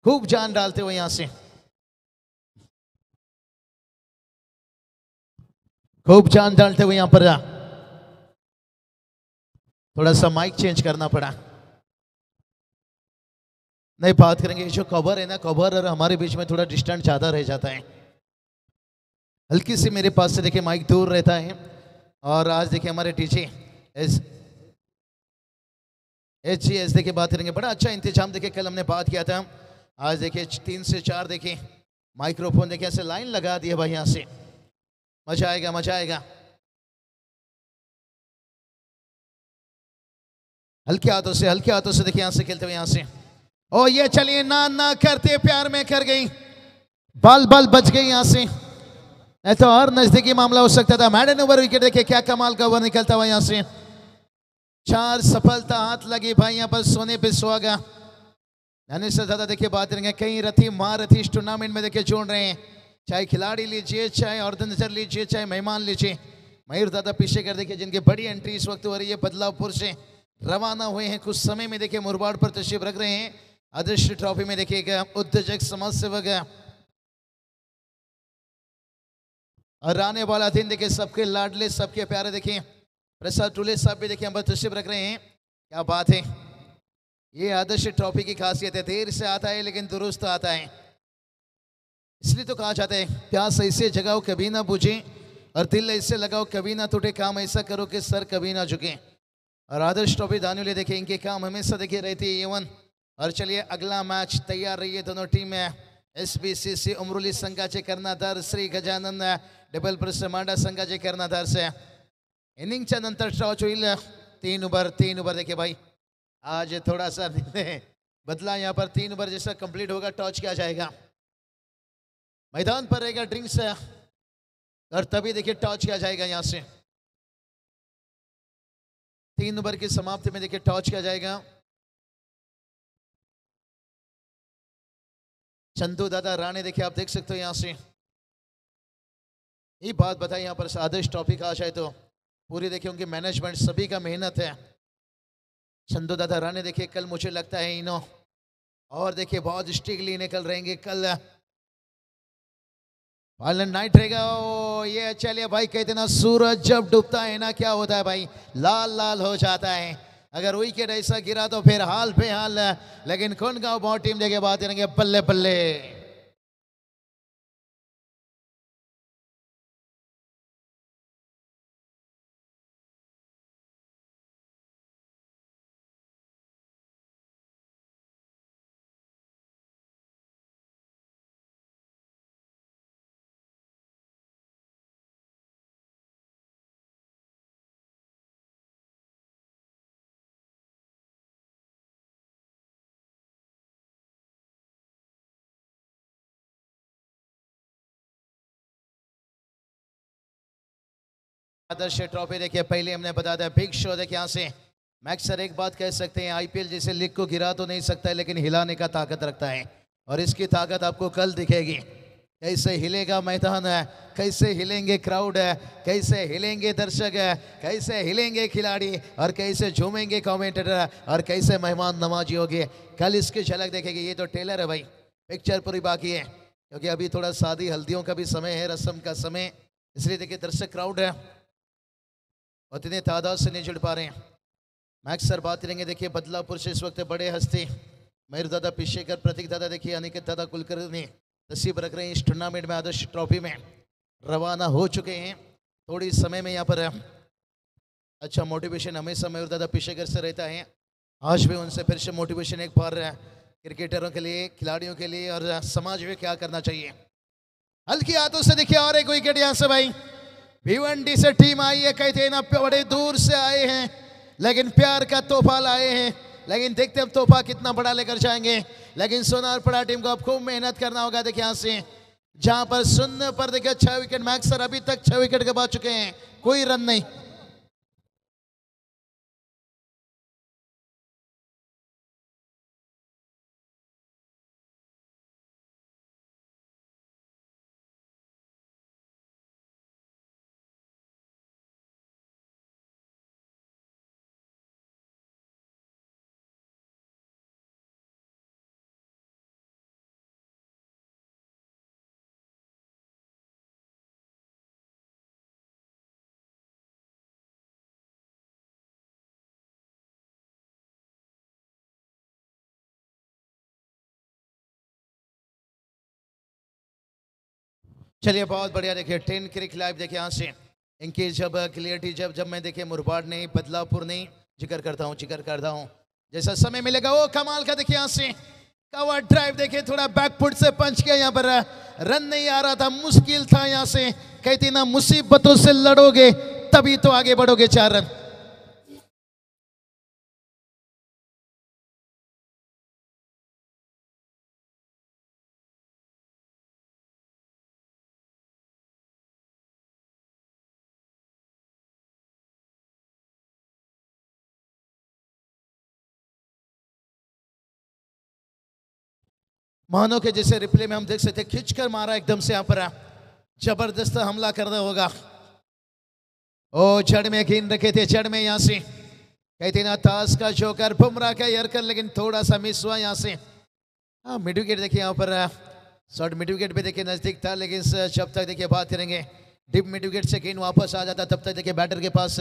खूब जान डालते हुए यहां से, खूब जान डालते हुए यहां पर थोड़ा सा माइक चेंज करना पड़ा। नहीं, बात करेंगे जो कवर है ना, कवर और हमारे बीच में थोड़ा डिस्टेंस ज्यादा रह जाता है। हल्की सी मेरे पास से देखिए माइक दूर रहता है। और आज देखिए हमारे डीजे एस एच देखिए बात करेंगे, बड़ा अच्छा इंतजाम देखिए कल हमने बात किया था। आज देखिए 3 से 4 देखिए माइक्रोफोन देखिए ऐसे लाइन लगा दिए भाई, यहाँ से मजा आएगा, मजा आएगा। हल्के हाथों से, हल्के हाथों से देखिए यहाँ से खेलते हुए यहाँ से। ओ ये चलिए, ना ना करते प्यार में कर गई, बाल बाल बच गई यहाँ से, नहीं तो और नजदीकी मामला हो सकता था। मैडन ओवर विकेट देखिए क्या कमाल का ओवर निकलता हुआ यहाँ से। 4 सफलता हाथ लगी भाई यहाँ पर सोने पे सुहागा। यानी से ज्यादा देखिए बात करेंगे, कई रथी महारथी इस टूर्नामेंट में देखिए जोड़ रहे हैं, चाहे खिलाड़ी लीजिए, चाहे ऑर्गेनाइजर लीजिए, चाहे मेहमान लीजिए। मयूर दादा पीछे कर देखिए जिनकी बड़ी एंट्री इस वक्त हो रही है, बदलापुर से रवाना हुए हैं, कुछ समय में देखिए मुरबाड़ पर तशरीफ रख रहे हैं। अदृश्य ट्रॉफी में देखिएगा उद्योजक समाज सेवक और आने वाला दिन देखिए सबके लाडले सबके प्यारे देखिए प्रसाद टूले साहब भी देखिए हम तशरीफ रख रहे हैं। क्या बात है, ये आदर्श ट्रॉफी की खासियत है, देर से आता है लेकिन दुरुस्त आता है। इसलिए तो कहा जाता है, प्यास ऐसे जगाओ कभी ना बुझे और दिल ऐसे लगाओ कभी ना टूटे, काम ऐसा करो कि सर कभी ना झुके। और आदर्श ट्रॉफी दानियोले देखिए इनके काम हमेशा देखिए रहती है ये। और चलिए अगला मैच तैयार रही है दोनों टीम में। SBCC उमरोली संघाचे कर्णधार श्री गजानन डबल प्रेस मांडा संघाचे कर्णधार से इनिंगच्या नंतर टॉस होईल। 3 ओवर देखिए भाई, आज थोड़ा सा बदला यहाँ पर। 3 ओवर जैसा कंप्लीट होगा टॉस किया जाएगा, मैदान पर रहेगा ड्रिंक्स और तभी देखिए टॉस किया जाएगा यहाँ से। 3 ओवर की समाप्ति में देखिए टॉस किया जाएगा। चंदू दादा राणे देखिए आप देख सकते हो यहाँ से। ये बात बताइए यहाँ पर आदर्श ट्रॉफी कहा जाए तो पूरी देखिए उनकी मैनेजमेंट सभी का मेहनत है। चंदू दादा राणे देखिए कल मुझे लगता है इनो और देखिए बहुत स्ट्रिक्टली निकल रहेंगे कल। फाइनल नाइट रहेगा। ओ ये चलिए भाई, कहते ना सूरज जब डूबता है ना क्या होता है भाई, लाल लाल हो जाता है। अगर विकेट ऐसा गिरा तो फिर हाल पे हाल है। लेकिन कौन गांव बहुत टीम देखे बात करेंगे, बल्ले बल्ले। आदर्श ट्रॉफी देखिए पहले हमने बता दिया, बिग शो देखिए यहाँ से। मैक्स सर एक बात कह सकते हैं, IPL जैसे लीग को गिरा तो नहीं सकता है लेकिन हिलाने का ताकत रखता है और इसकी ताकत आपको कल दिखेगी। कैसे हिलेगा मैदान है, कैसे हिलेंगे क्राउड है, कैसे हिलेंगे दर्शक है, कैसे हिलेंगे खिलाड़ी और कैसे झूमेंगे कमेंटेटर और कैसे मेहमान नवाजी होगी, कल इसकी झलक देखेगी। ये तो टेलर है भाई, पिक्चर पूरी बाकी है क्योंकि अभी थोड़ा शादी हल्दियों का भी समय है, रस्म का समय, इसलिए देखिए दर्शक क्राउड है और इतने तादाद से नहीं जुड़ पा रहे हैं। मैक्स सर बात करेंगे देखिए बदलापुर से इस वक्त बड़े हस्ती मयूर दादा पिशेकर, प्रतीक दादा देखिए अनिकेत दादा कुलकर्णी तस्वीर रख रहे हैं इस टूर्नामेंट में। आदर्श ट्रॉफी में रवाना हो चुके हैं थोड़ी समय में यहाँ पर। अच्छा मोटिवेशन हमेशा मयूर दादा पिशेकर से रहता है, आज भी उनसे फिर से मोटिवेशन एक बार क्रिकेटरों के लिए, खिलाड़ियों के लिए और समाज में क्या करना चाहिए। हल्की हाथों से देखिए और एक विकेट यहाँ से भाई। भिवंडी से टीम आई है, कहते हैं ना बड़े दूर से आए हैं लेकिन प्यार का तोहफा लाए हैं, लेकिन देखते हैं तोहफा कितना बड़ा लेकर जाएंगे। लेकिन सोनारपड़ा टीम को अब खूब मेहनत करना होगा देखिए यहाँ से, जहां पर 0 पर देखिए 6 विकेट। मैक्स सर अभी तक 6 विकेट के बाद चुके हैं, कोई रन नहीं। चलिए बहुत बढ़िया। देखिए 10 क्रिक लाइव देखिए यहाँ से इनकी जब क्लियरिटी जब जब मैं देखिए मुरबाड नहीं बदलापुर नहीं जिक्र करता हूँ जैसा समय मिलेगा वो कमाल का। देखिए यहाँ से कवर ड्राइव देखिए थोड़ा बैकफुट से पंच किया, यहाँ पर रन नहीं आ रहा था, मुश्किल था। यहाँ से कहती ना मुसीबतों से लड़ोगे तभी तो आगे बढ़ोगे। 4 रन। मानो के जैसे रिप्ले में हम देख सकते खींचकर मारा एकदम से, यहाँ पर जबरदस्त हमला करना होगा। ओ जड़ में गिन रखे थे, जड़ में यहाँ से कहते ना ताश का जोकर बुमराह का यर्कर, लेकिन थोड़ा सा मिस हुआ यहाँ से। हाँ मिड विकेट देखिए यहाँ पर शॉर्ट मिड विकेट पे देखिए नजदीक था, लेकिन जब तक देखिए बात करेंगे डिप मिड विकेट से गेंद वापस आ जाता तब तक देखिए बैटर के पास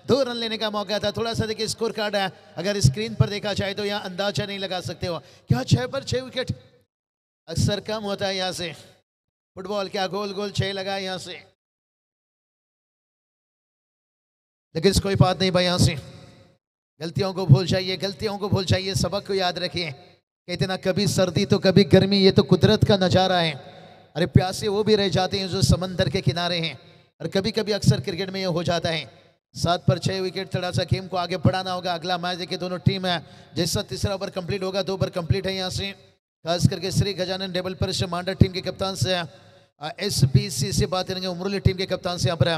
2 रन लेने का मौका था। थोड़ा सा देखिए स्कोर कार्ड है अगर स्क्रीन पर देखा जाए तो यहाँ अंदाजा नहीं लगा सकते हो क्या 6 पर 6 विकेट अक्सर कम होता है यहाँ से। फुटबॉल क्या गोल गोल 6 लगा यहाँ से, लेकिन कोई बात नहीं भाई। यहाँ से गलतियों को भूल जाइए, गलतियों को भूल जाइए, सबक को याद रखिए। कहते ना कभी सर्दी तो कभी गर्मी, ये तो कुदरत का नज़ारा है। अरे प्यासे वो भी रह जाते हैं जो समंदर के किनारे हैं, और कभी कभी अक्सर क्रिकेट में ये हो जाता है। 7 पर 6 विकेट, थोड़ा सा गेम को आगे बढ़ाना होगा। अगला मैच देखिए दोनों टीम है, जैसा तीसरा ओवर कंप्लीट होगा 2 ओवर कंप्लीट है यहाँ से। खास करके श्री गजानन डेवलपर से मांडा टीम के कप्तान से SBC से बात करेंगे, उमरोली टीम के कप्तान से यहाँ पर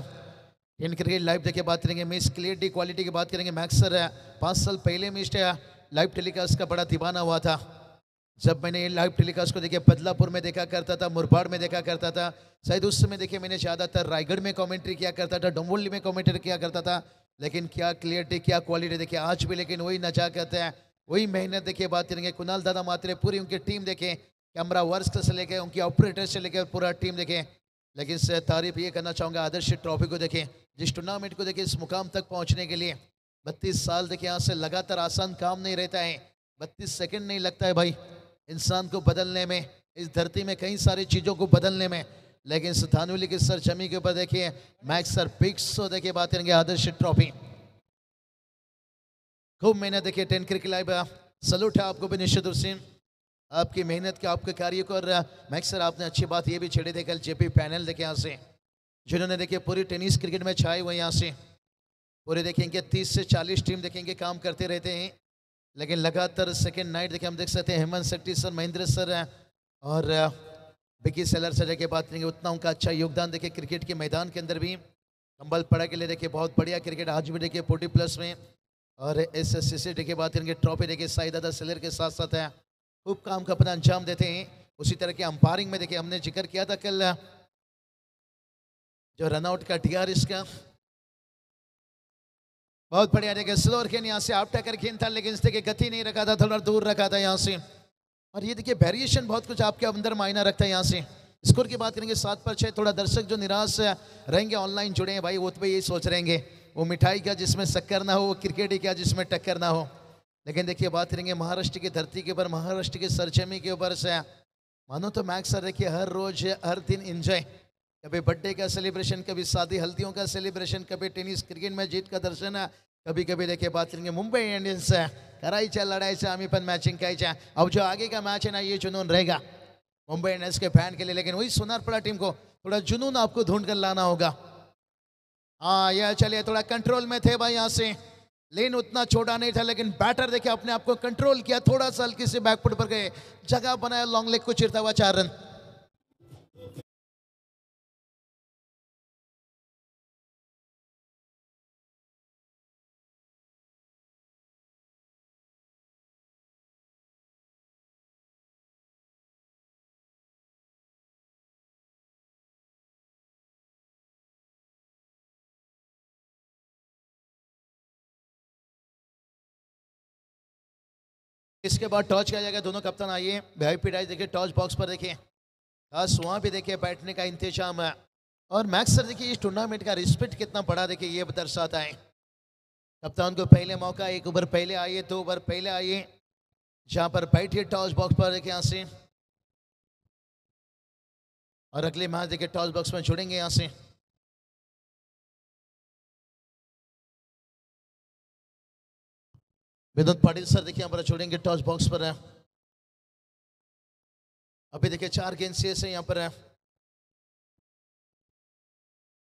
इन क्रिकेट लाइव देखिए बात करेंगे। मिस क्लियरिटी क्वालिटी की बात करेंगे। मैक्स सर 5 साल पहले मिस्ड लाइव टेलीकास्ट का बड़ा दीवाना हुआ था। जब मैंने ये लाइव टेलीकास्ट को देखिए बदलापुर में देखा करता था, मुरबाड़ में देखा करता था, शायद उस समय देखिए मैंने ज़्यादातर रायगढ़ में कमेंट्री किया करता था, डोंबिवली में कमेंट्री किया करता था। लेकिन क्या क्लियरिटी क्या क्वालिटी देखिए आज भी, लेकिन वही नजाकत है, वही मेहनत देखिए बात करेंगे। कुणाल दादा मात्रे पूरी उनकी टीम देखें, कैमरा वर्क से लेके उनकी ऑपरेटर से लेकर पूरा टीम देखें। लेकिन से तारीफ ये करना चाहूँगा आदर्श ट्रॉफी को देखें, जिस टूर्नामेंट को देखिए इस मुकाम तक पहुँचने के लिए 32 साल देखिए यहाँ से लगातार आसान काम नहीं रहता है। 32 सेकंड नहीं लगता है भाई इंसान को बदलने में, इस धरती में कई सारी चीज़ों को बदलने में। लेकिन धानवली की सरजमी के ऊपर देखिए मैक्स सर पिक्स देखिए बात करेंगे आदर्श ट्रॉफी। खूब मेहनत देखिए 10 क्रिकेट लाइव सलूट है आपको भी निश्चित रूप से, आपकी मेहनत के आपके कार्य को। और मैक्स सर आपने अच्छी बात ये भी छेड़े थे कल जेपी पैनल देखे यहाँ से, जिन्होंने देखिए पूरी टेनिस क्रिकेट में छाए हुए यहाँ से। पूरे देखेंगे 30 से 40 टीम देखेंगे काम करते रहते हैं, लेकिन लगातार सेकेंड नाइट देखिए हम देख सकते हैं हेमंत शेट्टी सर, महेंद्र सर और विकी सेलर सर की बात करेंगे। उतना उनका अच्छा योगदान देखिए क्रिकेट के मैदान के अंदर भी कंबल पड़ा के लिए देखिए बहुत बढ़िया क्रिकेट आज भी देखिए 40+ में। और SSCC की बात करेंगे ट्रॉफी देखिए साई दादा सेलर के साथ साथ है, खूब काम का अपना अंजाम देते हैं। उसी तरह के अंपायरिंग में देखिए हमने जिक्र किया था कल जो रनआउट का TR इसका बहुत बढ़िया देखिए स्लोअर खेल यहाँ से आउट टैकर खेल था, लेकिन इस देखिए गति नहीं रखा था, थोड़ा दूर रखा था यहाँ से। और ये देखिए वेरिएशन बहुत कुछ आपके अंदर मायना रखता है यहाँ से। स्कोर की बात करेंगे 7 पर 6। थोड़ा दर्शक जो निराश रहेंगे ऑनलाइन जुड़े हैं भाई, वो तो यही सोच रहेंगे वो मिठाई क्या जिसमें शक्कर ना हो, वो क्रिकेट ही क्या जिसमें टक्कर ना हो। लेकिन देखिए बात करेंगे महाराष्ट्र की धरती के ऊपर, महाराष्ट्र की सरजमी के ऊपर से मानो तो मैक्स सर देखिए हर रोज हर दिन इंजॉय, कभी बर्थडे का सेलिब्रेशन, कभी शादी हल्दियों का सेलिब्रेशन, कभी टेनिस क्रिकेट में जीत का दर्शन, कभी कभी देखिए बात करेंगे मुंबई इंडियन्स करायच्या लढायचं आम्ही पण मॅचिंग करायच्या। अब जो आगे का मैच है ना ये जुनून रहेगा मुंबई इंडियंस के फैन के लिए, लेकिन वही सोनारपड़ा टीम को थोड़ा जुनून आपको ढूंढ कर लाना होगा। हाँ यह चलिए थोड़ा कंट्रोल में थे भाई यहाँ से, लेन उतना छोटा नहीं था, लेकिन बैटर देखिए अपने आप को कंट्रोल किया, थोड़ा सा हल्की से बैकफुट पर गए, जगह बनाया, लॉन्ग लेग को चिरता हुआ 4 रन। इसके बाद टॉस किया जाएगा, दोनों कप्तान आइए VIP डाइस देखिए टॉस बॉक्स पर देखिए, खास वहाँ भी देखिए बैठने का इंतजाम है। और मैक्स सर देखिए इस टूर्नामेंट का रिस्पेक्ट कितना बड़ा देखिए ये दर्शाता है। कप्तान को पहले मौका, 1 ओवर पहले आइए, 2 ओवर पहले आइए, जहाँ पर बैठिए टॉस बॉक्स पर देखिए यहाँ से। और अगले मैच देखिए टॉस बॉक्स में जुड़ेंगे यहाँ से। विनोद पाटिल सर देखिए यहाँ पर जुड़ेंगे टॉस बॉक्स पर है। अभी देखिए 4 गेंद शेष है यहाँ पर है।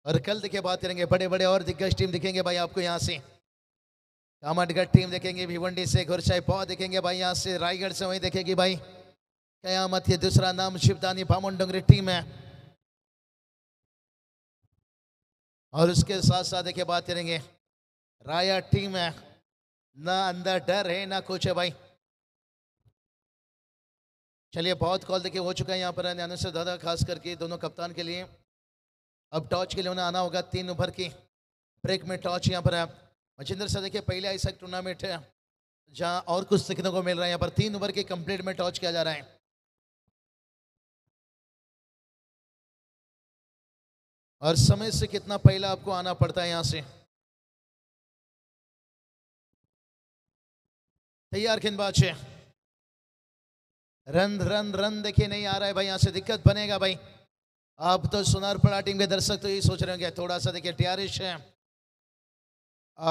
और कल देखिए बात करेंगे बड़े बड़े और दिग्गज टीम दिखेंगे भाई आपको यहाँ से। कामतगढ़ टीम देखेंगे, भिवंडी से गुरचाई पौ देखेंगे भाई यहाँ से, रायगढ़ से वही देखेगी भाई कयामत के दूसरा नाम शिवदानी बामन डोंगरी टीम है। और उसके साथ साथ देखिए बात करेंगे राया टीम है, ना अंदर डर है ना कुछ है भाई। चलिए बहुत कॉल देखिए हो चुका है यहाँ पर न्यानो से दादा, खास करके दोनों कप्तान के लिए। अब टॉस के लिए उन्हें आना होगा 3 ओवर की ब्रेक में। टॉस यहाँ पर है मचिंदर सर देखिए, पहला ऐसा टूर्नामेंट है जहां और कुछ सीखने को मिल रहा है। यहाँ पर 3 ओवर के कंप्लीट में टॉस किया जा रहा है। और समय से कितना पहला आपको आना पड़ता है यहाँ से। तैयार गेंदबाज है, रन रन रन देखिए नहीं आ रहा है भाई, यहाँ से दिक्कत बनेगा भाई। आप तो सुनारपड़ा टीम के दर्शक तो यही सोच रहे होंगे, थोड़ा सा देखिए टियारिश है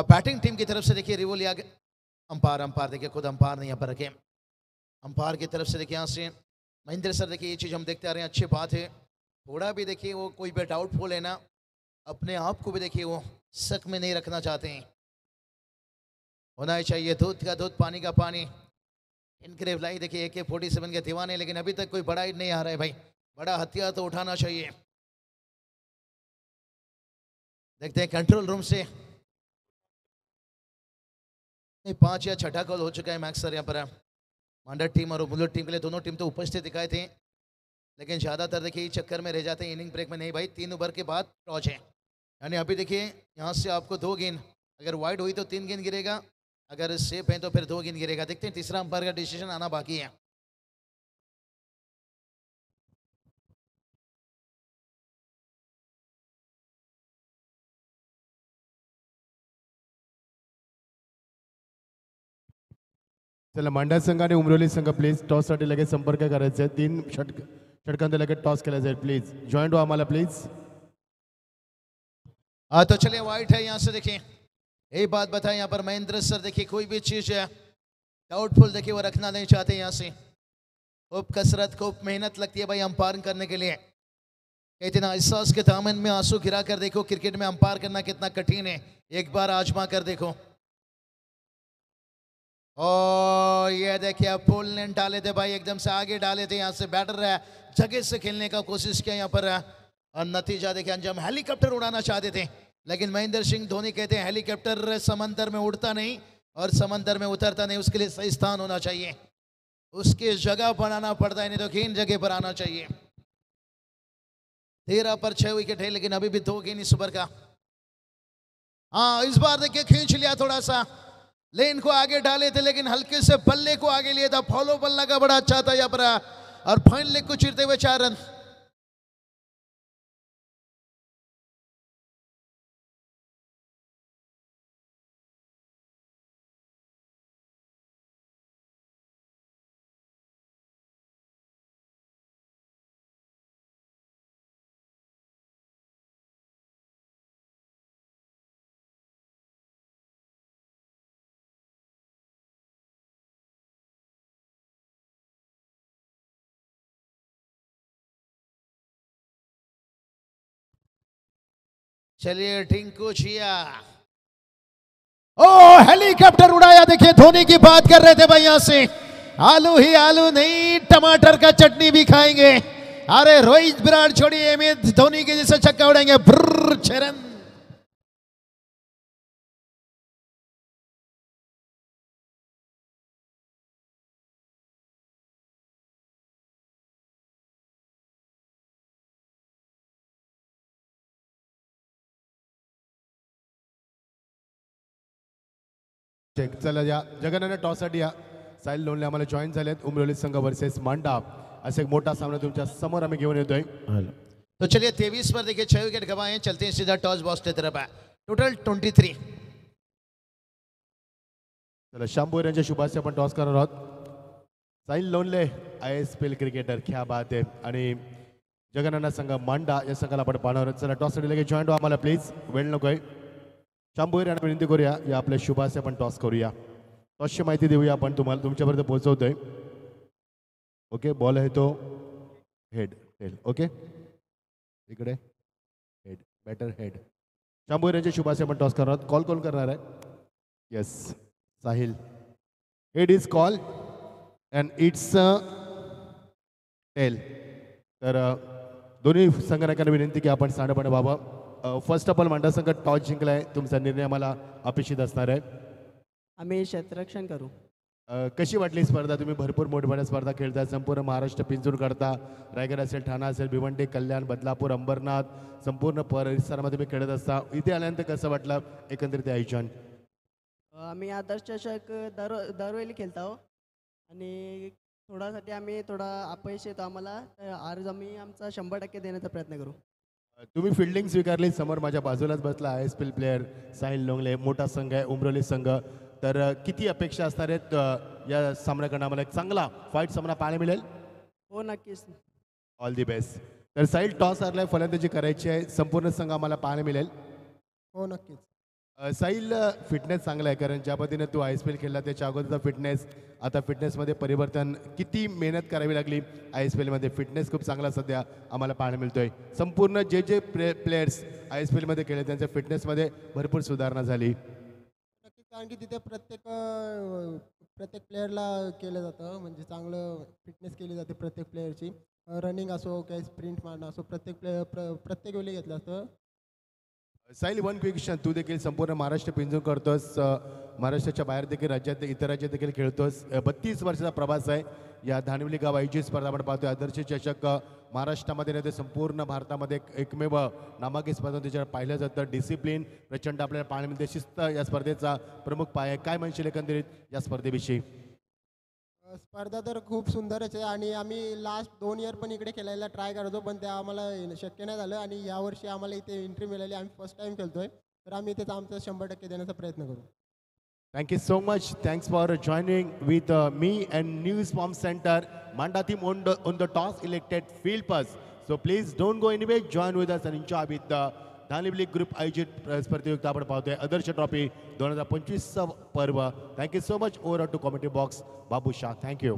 बैटिंग टीम की तरफ से। देखिए रिवोल या अंपायर देखिए, खुद अंपायर नहीं यहाँ पर रखे, अंपायर की तरफ से देखिए यहाँ से महेंद्र सर देखिए, ये चीज़ हम देखते आ रहे हैं, अच्छी बात है। थोड़ा भी देखिए वो कोई भी डाउटफुल है ना, अपने आप को भी देखिए वो शक में नहीं रखना चाहते हैं। होना ही चाहिए दूध का दूध पानी का पानी। इनक्रेव लाई देखिए AK-47 के दीवाने, लेकिन अभी तक कोई बड़ा ही नहीं आ रहा है भाई। बड़ा हथियार तो उठाना चाहिए। देखते हैं कंट्रोल रूम से 5 या 6 कॉल हो चुका है मैक्स सर यहाँ पर। मांडा टीम और बुलेट टीम के लिए दोनों टीम तो उपस्थित दिखाए थे, लेकिन ज़्यादातर देखिए चक्कर में रह जाते हैं इनिंग ब्रेक में। नहीं भाई, 3 ओवर के बाद टॉस है, यानी अभी देखिए यहाँ से आपको 2 गेंद, अगर वाइड हुई तो 3 गेंद गिरेगा, अगर सेफ है तो फिर 2 गेंद गिरेगा। देखते हैं तीसरा अंपायर का डिसीजन आना बाकी है। चला मांडा संघ आणि उमरोली संघ प्लीज टॉससाठी लगेच संपर्क करायचा आहे। 3 षटकांत लगेच टॉस केला जाईल, प्लीज जॉईन व्हा आम्हाला प्लीज। तो चलिए वाइट है यहाँ से। देखिए एक बात बताएं यहाँ पर महेंद्र सर, देखिए कोई भी चीज़ है डाउटफुल देखिए वो रखना नहीं चाहते यहाँ से। खूब कसरत खूब मेहनत लगती है भाई अंपायर करने के लिए। कहते ना एहसास के दामन में आंसू गिरा कर देखो, क्रिकेट में अंपायर करना कितना कठिन है, एक बार आजमा कर देखो। और ये देखिए पुल ने डाले थे भाई, एकदम से आगे डाले थे। यहाँ से बैटर है जगह से खेलने का कोशिश किया यहाँ पर, और नतीजा देखिए अंजाम। हेलीकॉप्टर उड़ाना चाहते थे, लेकिन महेंद्र सिंह धोनी कहते हैं हेलीकॉप्टर समंदर में उड़ता नहीं और समंदर में उतरता नहीं, उसके लिए सही स्थान होना चाहिए, उसकी जगह बनाना पड़ता है, नहीं तो गेंद जगह पर आना चाहिए। 13 पर 6 विकेट है, लेकिन अभी भी 2 गेंद इस ओवर का। हाँ इस बार देखिए खींच लिया, थोड़ा सा लेन को आगे डाले थे, लेकिन हल्के से बल्ले को आगे लिया था। फॉलो बल्ला का बड़ा अच्छा था यहाँ पर, और फाइन लेग को चीरते हुए 4 रन। चलिए टिंकू छिया, ओ हेलीकॉप्टर उड़ाया। देखिए धोनी की बात कर रहे थे भाई, यहां से आलू ही आलू नहीं टमाटर का चटनी भी खाएंगे। अरे रोहित विराट छोड़िए, एम धोनी के जैसे छक्का उड़ाएंगे। 6 रन। चला या जगनाने टॉससाठी या साहिल लोणले आम्हाला जॉईन झालेत। उमरोली संघ वर्सेस मांडा, असा एक मोठा सामना तुमच्या समोर आम्ही घेऊन येतोय। तो चलिए 23 पर देखिए 6 विकेट गवाए, चलते हैं सीधा टॉस बॉक्स की तरफ है। टोटल 23। चला शांभू यांच्या शुभाचे आपण टॉस करणार आहोत। साहिल लोणले ISPL क्रिकेटर, क्या बात आहे। आणि जगन्नाथ संघ मांडा या संघाला आपण पाहणार आहोत. चला टॉससाठी लगेच जॉईंट व्हा आम्हाला प्लीज, वेळ नकोय. शांभू यांना विनंती करूया या आपल्या शुभासे आपण टॉस करूया. टॉसची माहिती देऊया आपण तुम्हाला, तुमच्यापर्यंत पोहोचवतोय. ओके, बॉल आहे तो हेड टेल. ओके, इकडे हेड, बॅटर हेड. शांभू यांच्या शुभासे आपण टॉस करणार आहोत. कॉल कोण करणार आहे? Yes, Sahil. Head is call and it's tail. तर दोन्ही संघनायकांना विनंती की आपण साधेपणे व्हावं. फर्स्ट ऑफ ऑल मांडा संघ टॉस जिंकलाय, तुमचा निर्णय आम्हाला अपेक्षित असणार आहे. आम्ही क्षेत्ररक्षण करू. कशी वाटली स्पर्धा? तुम्ही भरपूर मोठमोठ्या स्पर्धा खेळता, संपूर्ण महाराष्ट्र पिंजून करता. रायगड असेल, ठाणा असेल, भिवंडी, कल्याण, बदलापूर, अंबरनाथ, संपूर्ण परिसरामध्ये तुम्ही खेळत असता. इथे आल्यानंतर कसं वाटलं एकंदरीत आयोजन? आम्ही आदर्श चषक दरवेळी खेळतो आणि थोडासाठी आम्ही थोडा अपयश येतो आम्हाला, तर आज आम्ही आमचा 100% देण्याचा प्रयत्न करू. तुम्ही फिल्डिंग स्वीकारली. समोर माझ्या बाजूलाच बसला ISPL प्लेअर साहिल लोंगले. मोठा संघ आहे उमरोली संघ. तर किती अपेक्षा असणार आहेत या सामन्याकडनं? आम्हाला एक चांगला फाईट सामना पाहायला मिळेल. हो, नक्कीच. All the best. तर साहिल टॉस हरलाय, फलंदाजी करायची आहे. संपूर्ण संघ आम्हाला पाहायला मिळेल. हो, नक्कीच. साहिल, फिटनेस चांगला आहे, कारण ज्या पद्धतीने तू ISPL खेळला त्याच्या अगोदरचा फिटनेस, आता फिटनेसमध्ये परिवर्तन. किती मेहनत करावी लागली ISPL मध्ये? फिटनेस खूप चांगला सध्या आम्हाला पाहायला मिळतोय. संपूर्ण जे प्लेयर्स ISPL मध्ये खेळले त्यांच्या फिटनेसमध्ये भरपूर सुधारणा झाली. नक्कीच, कारण की तिथे प्रत्येक प्लेअरला केलं जातं, म्हणजे चांगलं फिटनेस केली जाते प्रत्येक प्लेअरची. रनिंग असो काही स्प्रिंट मारणं असो, प्रत्येक वेळी घेतलं असतं. साहिल, वन क्वेश्चन. तू देखील संपूर्ण महाराष्ट्र पिंजून करतोस, महाराष्ट्राच्या बाहेर देखील राज्यात इतर राज्यात देखील खेळतोस. 32 वर्षाचा प्रवास आहे. या धानवली गाव आयोजित स्पर्धा आपण पाहतोय. आदर्श चषक महाराष्ट्रामध्ये नाही तर संपूर्ण भारतामध्ये एकमेव नामांकित स्पर्धा त्याच्यावर पाहिलं जातं. डिसिप्लिन प्रचंड आपल्याला पाहायला मिळते. शिस्त या स्पर्धेचा प्रमुख पाय आहे. काय म्हणशील एकंदरीत या स्पर्धेविषयी? स्पर्धा तर खूप सुंदरच आहे आणि आम्ही लास्ट 2 इयर पण इकडे खेळायला ट्राय करतो, पण ते आम्हाला शक्य नाही झालं आणि यावर्षी आम्हाला इथे एंट्री मिळाली. आम्ही फर्स्ट टाइम खेळतोय, तर आम्ही इथेच आमचं 100% देण्याचा प्रयत्न करू. Thank you so much. Thanks for joining with me and News Farm Center. Manda team on the toss elected field pass. So please don't go anywhere. Join with us and enjoy with the Dhanavali group आयोजित स्पर्धेयुक्त आपण पाहतोय Adarsh trophy 2025 पर्व. Thank you so much. Over to commentary box Babu Shah. Thank you.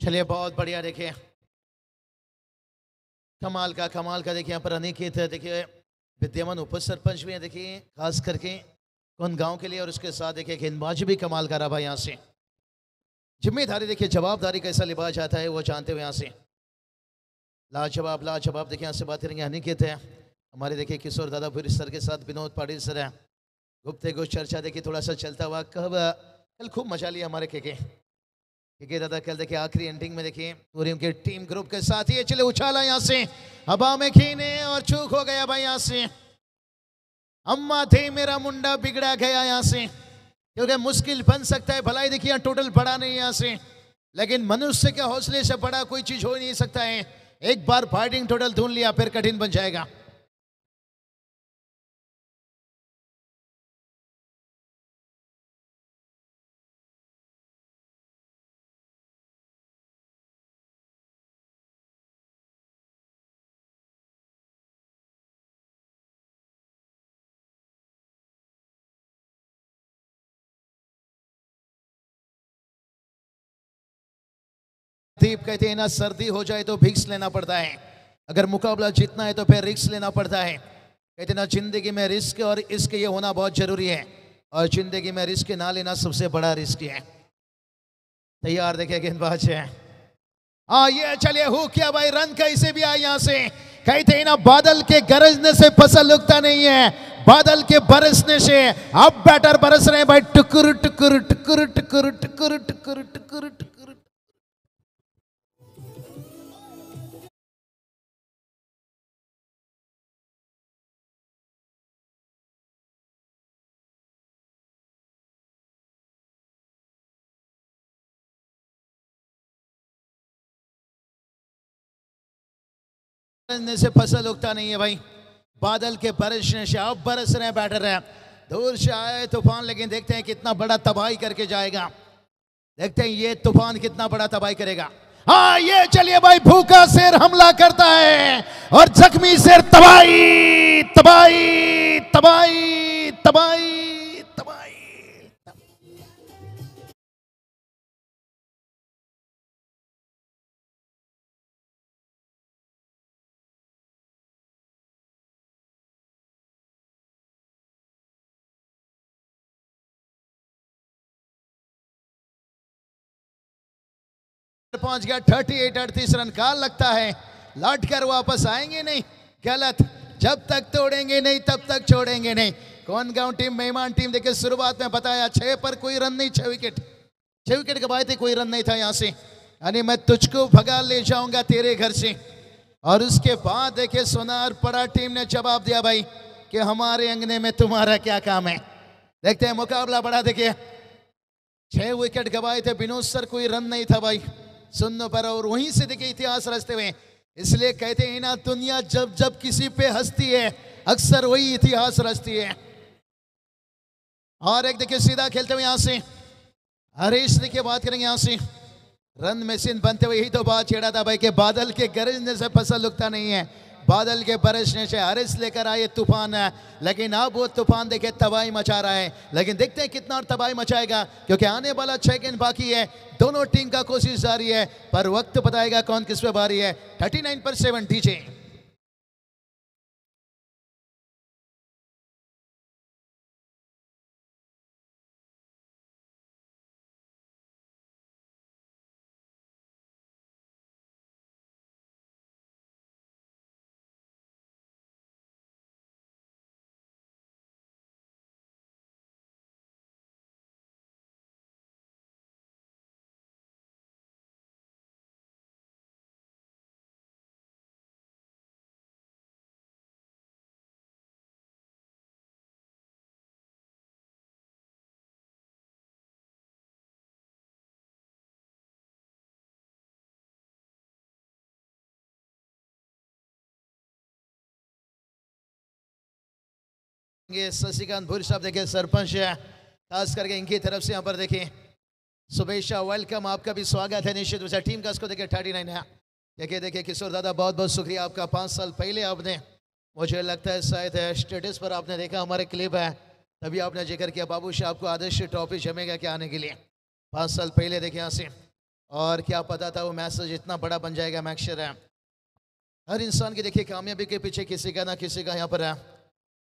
चलिए, बहुत बढ़िया. देखिए कमाल का देखिए यहाँ पर अनिकेत है. देखिए विद्यमान उप सरपंच भी है, देखिए खास करके कौन गांव के लिए, और उसके साथ देखिए गेंदबाजी भी कमाल का रहा भाई. यहाँ से जिम्मेदारी देखिए, जवाबदारी कैसा लिबा जाता है वो जानते हुए यहाँ से लाजवाब देखिए. यहाँ से बात करेंगे अनिकेत है हमारे. देखिए किशोर दादापुरी सर के साथ विनोद पाटिल सर है. गुप्ते गुप्त चर्चा देखिए थोड़ा सा चलता हुआ. कल खूब मजा लिया हमारे के दादा. कल देखिए आखिरी एंडिंग में देखिए पूरी उनके टीम ग्रुप के साथ ही चले उछाला यहाँ से हवा में खीने और चूक हो गया भाई. यहाँ से अम्मा थे मेरा मुंडा बिगड़ा गया यहाँ से, क्योंकि मुश्किल बन सकता है. भलाई देखिए टोटल बड़ा नहीं यहाँ से, लेकिन मनुष्य के हौसले से बड़ा कोई चीज हो ही नहीं सकता है. एक बार फाइटिंग टोटल ढूंढ लिया फिर कठिन बन जाएगा. दीप कहते हैं ना, सर्दी हो जाए तो भिक्स लेना पड़ता है, अगर मुकाबला जीतना है तो फिर रिस्क लेना पड़ता है. कहते ना जिंदगी में रिस्क और इश्क ये होना बहुत जरूरी है, और जिंदगी में रिस्क ना लेना सबसे बड़ा रिस्क है. तैयार देखिए गेंदबाज है. हाँ ये चलिए हु किया भाई. रन कैसे भी आए यहाँ से. कहते हैं ना बादल के गरजने से फसल उगता नहीं है, बादल के बरसने से अब बैटर बरस रहे हैं भाई. टुकुर टुकुर टुकुर टुकुर टुकुर टुकुर टुकुर टुकुर. से फसल उगता नहीं है भाई. बादल के बरसने से अब बरस रहे बैटर है. दूर से आए तूफान, लेकिन देखते हैं कितना बड़ा तबाही करके जाएगा. देखते हैं ये तूफान कितना बड़ा तबाही करेगा। हाँ ये चलिए भाई, भूखा शेर हमला करता है और जख्मी शेर तबाही तबाही तबाही तबाही तबाही। 38-38 रन का लगता है, लौट कर वापस आएंगे नहीं, गलत, जब तक तोड़ेंगे नहीं तब तक छोड़ेंगे नहीं। कौन गांव टीम, मेहमान टीम, देखिए शुरुआत में बताया 6 पर कोई रन नहीं, 6 विकेट गवाए थे, कोई रन नहीं था यहाँ से, यानी मैं तुझको भगा ले जाऊंगा तेरे घर से। और उसके बाद देखिए सोनार पड़ा टीम ने जवाब दिया भाई कि हमारे अंगने में तुम्हारा क्या काम है। देखते हैं मुकाबला बड़ा, देखिए 6 विकेट गवाए थे विनोद सर, कोई रन नहीं था भाई सुनने पर, और वहीं से देखिए इतिहास रचते हुए, इसलिए कहते हैं ना दुनिया जब जब किसी पे हंसती है अक्सर वही इतिहास रचती है। और एक देखिए सीधा खेलते हुए यहां से हरीश, देखिए बात करेंगे यहां से रन मशीन बनते हुए, यही तो बात छेड़ा था भाई कि बादल के गरजने से फसल उगता नहीं है, बादल के बरसने से हरीश लेकर आए तूफान है, लेकिन अब वो तूफान देखिए तबाही मचा रहा है। लेकिन देखते हैं कितना और तबाही मचाएगा, क्योंकि आने वाला 6 गेंद बाकी है, दोनों टीम का कोशिश जारी है, पर वक्त बताएगा कौन किस पे भारी है। 39 पर 7 डीजे। शशिकांत भूर साहब देखिए सरपंच है, खास करके इनकी तरफ से यहाँ पर देखिए सुबेशा, वेलकम, आपका भी स्वागत है निश्चित रूप से। टीम का इसको देखिए 39 है। देखिए किशोर दादा बहुत बहुत शुक्रिया आपका। 5 साल पहले आपने, मुझे लगता है शायद स्टेटस पर आपने देखा, हमारे क्लिप है, तभी आपने जिक्र किया बाबू शाह आपको आदर्श ट्रॉफी जमेगा क्या आने के लिए, 5 साल पहले देखिए यहाँ से। और क्या पता था वो मैसेज इतना बड़ा बन जाएगा। मैक्सर है, हर इंसान की देखिए कामयाबी के पीछे किसी का ना किसी का यहाँ पर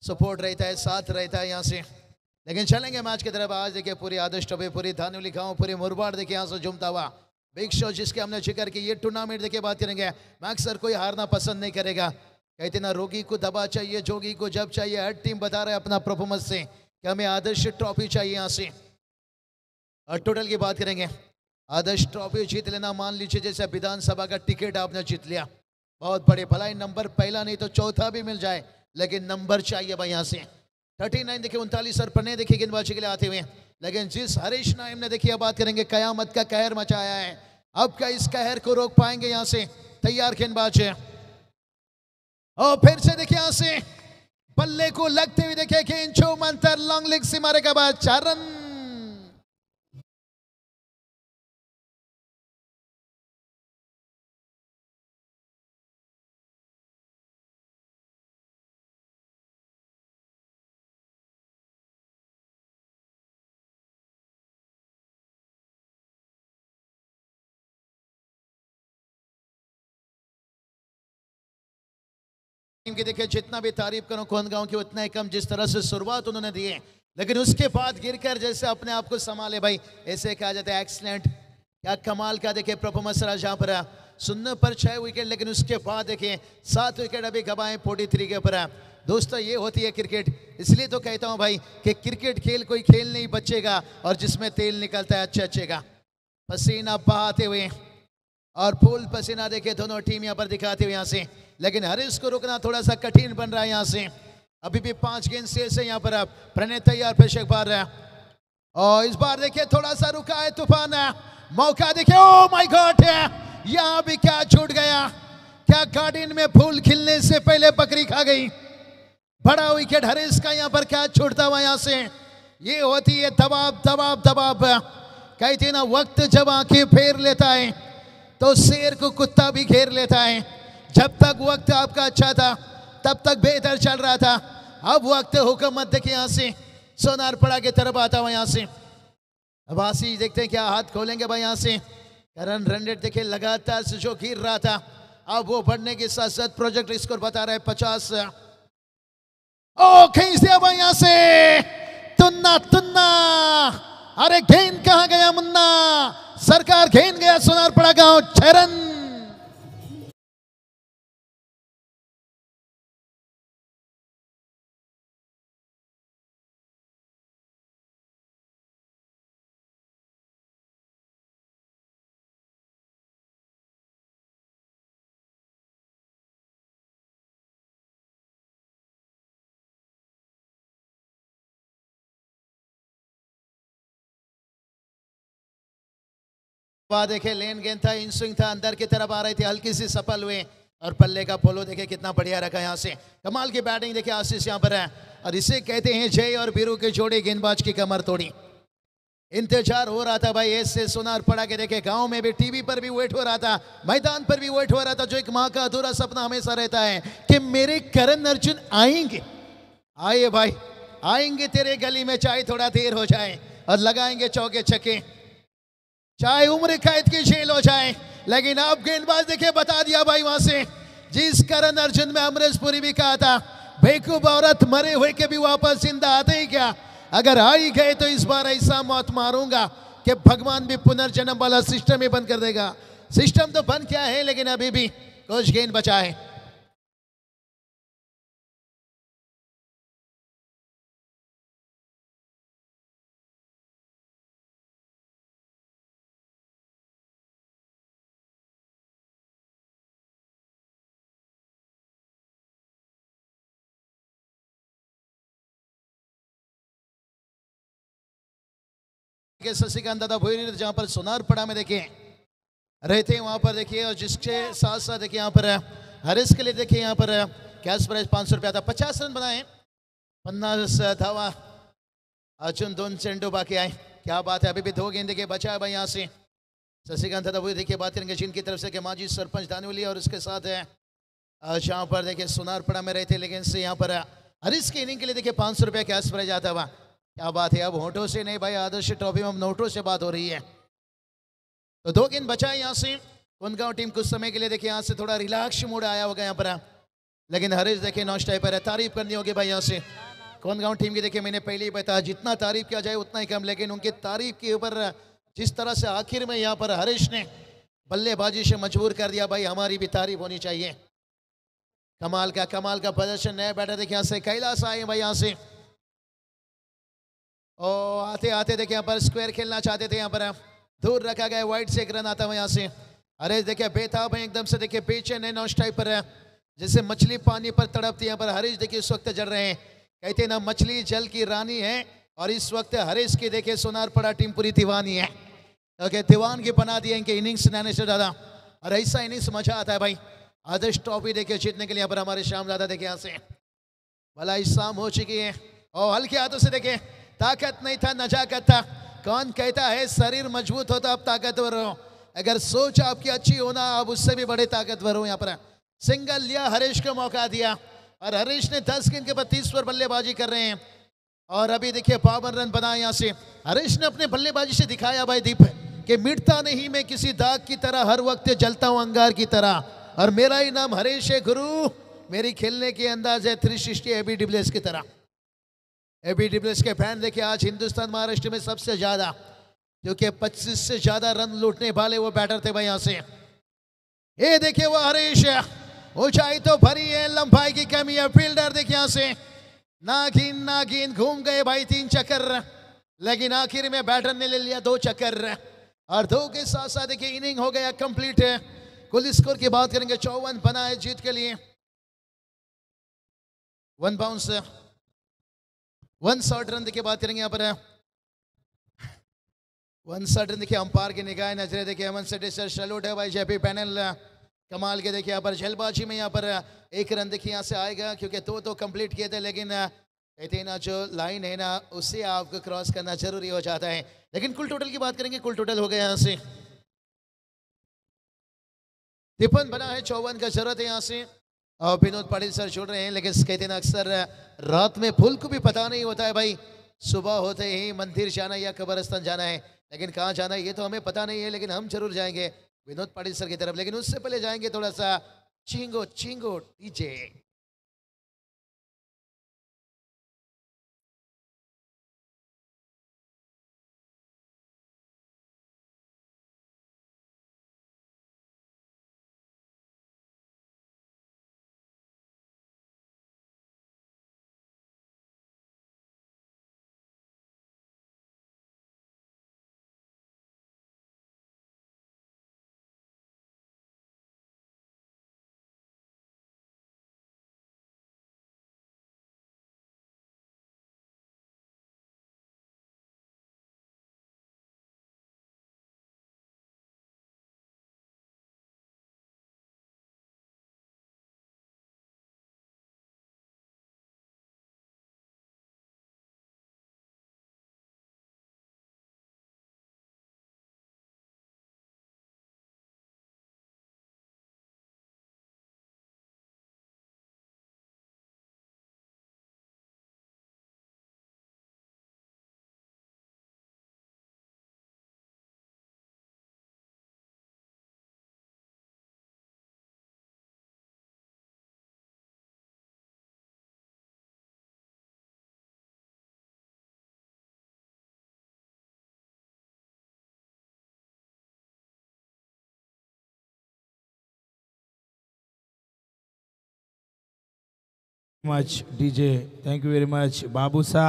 सपोर्ट रहता है, साथ रहता है यहाँ से। लेकिन चलेंगे मैच की तरफ। आज देखिए पूरी आदर्श ट्रॉफी, पूरी धानुली गाँव, पूरी मुरबाड़ देखिए यहाँ से झूमता हुआ बिग शो, जिसके हमने जिक्र की। ये टूर्नामेंट देखिए बात करेंगे, मैक्सर कोई हारना पसंद नहीं करेगा। कहते ना रोगी को दवा चाहिए, जोगी को जब चाहिए। हर टीम बता रहे अपना परफॉर्मेंस से कि हमें आदर्श ट्रॉफी चाहिए यहाँ से। और टोटल की बात करेंगे, आदर्श ट्रॉफी जीत लेना, मान लीजिए जैसे विधानसभा का टिकट आपने जीत लिया, बहुत बड़े, भलाई नंबर पहला नहीं तो चौथा भी मिल जाए, लेकिन नंबर चाहिए भाई यहाँ से। 39 देखिए 39 सर पन्ने देखिए गेंदबाजी के लिए आते हुए। लेकिन जिस हरीश नाइम ने देखिए बात करेंगे कयामत का कहर मचाया है, अब क्या इस कहर को रोक पाएंगे यहाँ से? तैयार गेंदबाज है, और फिर से देखिए यहाँ से बल्ले को लगते हुए देखिए गेंद छो मंतर लॉन्ग लेग से मारेगा बाद 4 रन। की देखिए जितना भी तारीफ करूं कौन गांव की उतना ही कम, जिस तरह से शुरुआत उन्होंने दी है, लेकिन उसके बाद गिरकर जैसे अपने आप को संभाले भाई, ऐसे कहा जाता है एक्सीलेंट, क्या कमाल का देखिए परफॉर्मेंस रहा जहां पर सुनने पर 6 विकेट, लेकिन उसके बाद देखिए 7 विकेट अभी गवाए 43 के ऊपर। दोस्तों ये होती है क्रिकेट, इसलिए तो कहता हूं भाई कि क्रिकेट खेल कोई खेल नहीं बचेगा, और जिसमें तेल निकलता है अच्छे का, पसीना बहाते हुए और फूल पसीना देखिए दोनों टीम यहाँ पर दिखाते हुए यहाँ से। लेकिन हरीश को रुकना थोड़ा सा कठिन बन रहा है यहाँ से। अभी भी 5 गेंद शेष है यहाँ पर। अब प्रणय तैयार, फिर शेख बार है, और इस बार देखिए थोड़ा सा रुका है तूफान है, मौका देखिए, ओ माय गॉड है, यहाँ भी क्या छूट गया, क्या गार्डन में फूल खिलने से पहले बकरी खा गई। बड़ा विकेट हरीश का यहाँ पर क्या छूटता हुआ यहाँ से। ये होती है दबाव दबाव दबाव, कहते ना वक्त जब आंखें फेर लेता है तो शेर को कुत्ता भी घेर लेता है। जब तक वक्त आपका अच्छा था तब तक बेहतर चल रहा था, अब वक्त हुकूमत देखिए यहाँ से सोनारपड़ा की तरफ आता हुआ यहाँ से। अब आशीष देखते हैं क्या हाथ खोलेंगे भाई यहाँ से। करण रनरेट देखिए लगातार से जो गिर रहा था, अब वो बढ़ने के साथ साथ प्रोजेक्ट स्कोर बता रहा है 50। ओ खींच दिया भाई यहाँ से, तुन्ना तुन्ना, अरे गेंद कहाँ गया मुन्ना, सरकार गेंद गया सोनारपड़ा गांव 6 रन। देखे लेन गेंद था, इन स्विंग था, अंदर की तरफ आ रही थी, हल्की सी सफल हुए और पल्ले का पोलो देखे कितना बढ़िया रखा यहाँ से। कमाल की बैटिंग देखे आशीष यहाँ पर है और इसे कहते हैं जय और बीरू के जोड़े, गेंदबाज की कमर तोड़ी। इंतजार हो रहा था भाई ऐसे सोनारपड़ा के, देखे गांव में भी टीवी पर भी वेट हो रहा था, मैदान पर भी वेट हो रहा था। जो एक माँ का अधूरा सपना हमेशा रहता है कि मेरे करण अर्जुन आएंगे। आइए भाई, आएंगे तेरे गली में, चाहे थोड़ा देर हो जाए और लगाएंगे चौके छक्के, चाहे उम्र कैद की जेल हो जाए। लेकिन अब गेंदबाज देखे बता दिया भाई वहां से, जिस करण अर्जुन में अमरीश पुरी भी कहा था बेवकूफ औरत मरे हुए के भी वापस जिंदा आते ही क्या, अगर आ ही गए तो इस बार ऐसा मौत मारूंगा कि भगवान भी पुनर्जन्म वाला सिस्टम ही बंद कर देगा। सिस्टम तो बंद किया है लेकिन अभी भी कुछ गेंद बचा है। शशिकांत दादा भोईर जहां पर सोनारपड़ा में देखिए रहते हैं वहां पर देखिए, और जिसके साथ साथ देखिए यहाँ पर हरीश के लिए देखिए यहाँ पर कैश प्राइस 500 रुपया था। 50 रन बनाए, 50 धावा, अर्जुन 2 चेंडू बाकी आए। क्या बात है, अभी भी 2 गेंद देखिए बचा है भाई यहाँ से। शशिकांत दादा भोईर देखिए बात करेंगे जिनकी तरफ से माजी सरपंच दानिवली और उसके साथ है जहाँ पर देखिए सोनारपड़ा में रहते, लेकिन से यहाँ पर हरीश की इनिंग के लिए देखिए 500 रुपया कैश प्राइज आता हुआ। क्या बात है, अब होठों से नहीं भाई, आदर्श ट्रॉफी में नोटों से बात हो रही है। तो 2 गेंद बचा है यहाँ से। कोनगांव टीम कुछ समय के लिए देखिए यहाँ से थोड़ा रिलैक्स मूड आया होगा यहाँ पर, लेकिन हरीश देखिए नॉस्ट टाइप पर है। तारीफ करनी होगी भाई यहाँ से कोनगांव टीम की। देखिए मैंने पहले ही बताया जितना तारीफ किया जाए उतना ही कम, लेकिन उनकी तारीफ के ऊपर जिस तरह से आखिर में यहाँ पर हरीश ने बल्लेबाजी से मजबूर कर दिया भाई, हमारी भी तारीफ होनी चाहिए। कमाल का प्रदर्शन, नया बैटर देखिए यहाँ से कैलाश आए भाई यहाँ से। और आते आते देखिए यहाँ पर स्क्वायर खेलना चाहते थे, यहाँ पर दूर रखा गया, वाइड से 1 रन आता हुआ यहाँ से। अरे देखिए बेताब है एकदम से, देखिए बेचैन है, नॉस्ट टाइप पर है, जैसे मछली पानी पर तड़पती है। यहाँ पर हरीश देखिए इस वक्त जल रहे हैं, कहते ना मछली जल की रानी है, और इस वक्त हरीश की देखिए सोनारपड़ा टीम पूरी दीवानी है। ओके, दीवान की बना दिए इनके इनिंग्स नाने से ज़्यादा, और ऐसा इनिंग्स मजा आता है भाई। आदर्श ट्रॉफी देखिए जीतने के लिए यहाँ पर हमारे श्याम दादा देखिए यहाँ से भला शाम हो चुकी है, और हल्के हाथों से देखिए ताकत नहीं था नजाकत था। कौन कहता है शरीर मजबूत होता अब ताकतवर हो, अगर सोच आपकी अच्छी होना आप उससे भी बड़े ताकतवर हो। यहाँ पर सिंगल लिया, हरीश को मौका दिया, और हरीश ने 10 गेंद के बाद 30 पर बल्लेबाजी कर रहे हैं, और अभी देखिए 52 रन बनाए यहाँ से। हरीश ने अपने बल्लेबाजी से दिखाया भाई दीप कि मिटता नहीं मैं किसी दाग की तरह, हर वक्त जलता हूँ अंगार की तरह, और मेरा ही नाम हरीश है गुरु, मेरी खेलने के अंदाज है 360 एबी डिविलियर्स की तरह। एबी डिविलियर्स के फैन देखिए आज हिंदुस्तान महाराष्ट्र में सबसे ज्यादा, क्योंकि 25 से ज्यादा रन लूटने वाले वो बैटर थे भाई यहाँ से। ये देखिए वो हरीश, ऊंचाई तो भरी है, लंबाई की कमी है। फील्डर देखिए यहाँ से नागिन घूम गए भाई 3 चक्कर, लेकिन आखिर में बैटर ने ले लिया 2 चक्कर, और 2 के साथ साथ देखिए इनिंग हो गया कंप्लीट है। कुल स्कोर की बात करेंगे 54 बना है जीत के लिए। 1 बाउंस 1 शॉट रन देखिए बात करेंगे यहाँ पर 1 शॉट रन देखिए, अंपायर की निगाह नजरे देखिए अमन सेठी सर सैल्यूट है भाई। जेपी पैनल कमाल के देखिए यहाँ पर जल्दबाजी में यहाँ पर 1 रन देखिए यहाँ से आएगा, क्योंकि 2 तो कंप्लीट किए थे, लेकिन कहते हैं ना जो लाइन है ना उससे आपको क्रॉस करना जरूरी हो जाता है। लेकिन कुल टोटल की बात करेंगे, कुल टोटल हो गया यहाँ से 53 बना है, 54 का जरूरत है यहाँ से। और विनोद पाटिल सर छोड़ रहे हैं, लेकिन कहते हैं ना अक्सर रात में फूल को भी पता नहीं होता है भाई, सुबह होते ही मंदिर जाना या कब्रस्तान जाना है, लेकिन कहाँ जाना है ये तो हमें पता नहीं है, लेकिन हम जरूर जाएंगे विनोद पाटिल सर की तरफ। लेकिन उससे पहले जाएंगे थोड़ा सा चिंगो चिंगो DJ. Much DJ, thank you very much Babusa.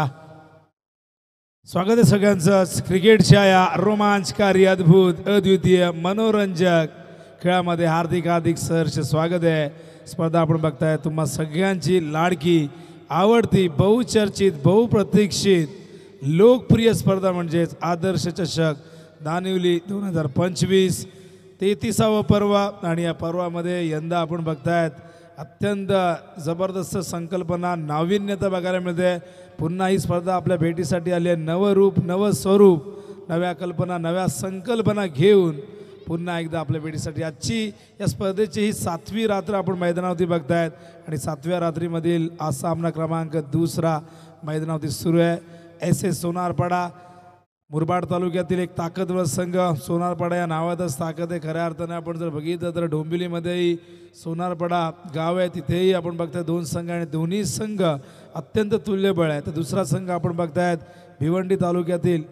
स्वागत आहे सगळ्यांचं क्रिकेटच्या या रोमांचकारी अद्भुत अद्वितीय मनोरंजक खेळामध्ये हार्दिक हार्दिक सहर्ष स्वागत आहे। स्पर्धा आपण बघताय तुम्हा सगळ्यांची लाडकी आवडती बहुचर्चित बहुप्रतीक्षित लोकप्रिय स्पर्धा म्हणजेच आदर्श चषक दानिवली 2025 33वा पर्व। आणि या पर्वामध्ये यंदा आपण बघतायत अत्यंत जबरदस्त संकल्पना नाविन्यता बघायला मिळते। पुन्हा ही स्पर्धा आपल्या भेटीसाठी आली आहे, नवं रूप नवं स्वरूप नव्या कल्पना नव्या संकल्पना घेऊन पुन्हा एकदा आपल्या भेटीसाठी आजची या स्पर्धेची ही 7वी रात्र आपण मैदानावरती बघतायत। आणि 7व्या रात्रीमधील आज सामना क्रमांक 2 मैदानावरती सुरू आहे। SS सोनारपाडा मुरबाड तालुक्यातील एक ताकदवर संघ। सोनारपाडा या नावातच ताकद आहे खऱ्या अर्थाने। आपण जर बघितलं तर डोंबिवलीमध्येही सोनारपाडा गाव आहे, तिथेही आपण बघताय 2 संघ आणि दोन्ही संघ अत्यंत तुल्यबळ आहे। तर दुसरा संघ आपण बघतायत भिवंडी तालुक्यातील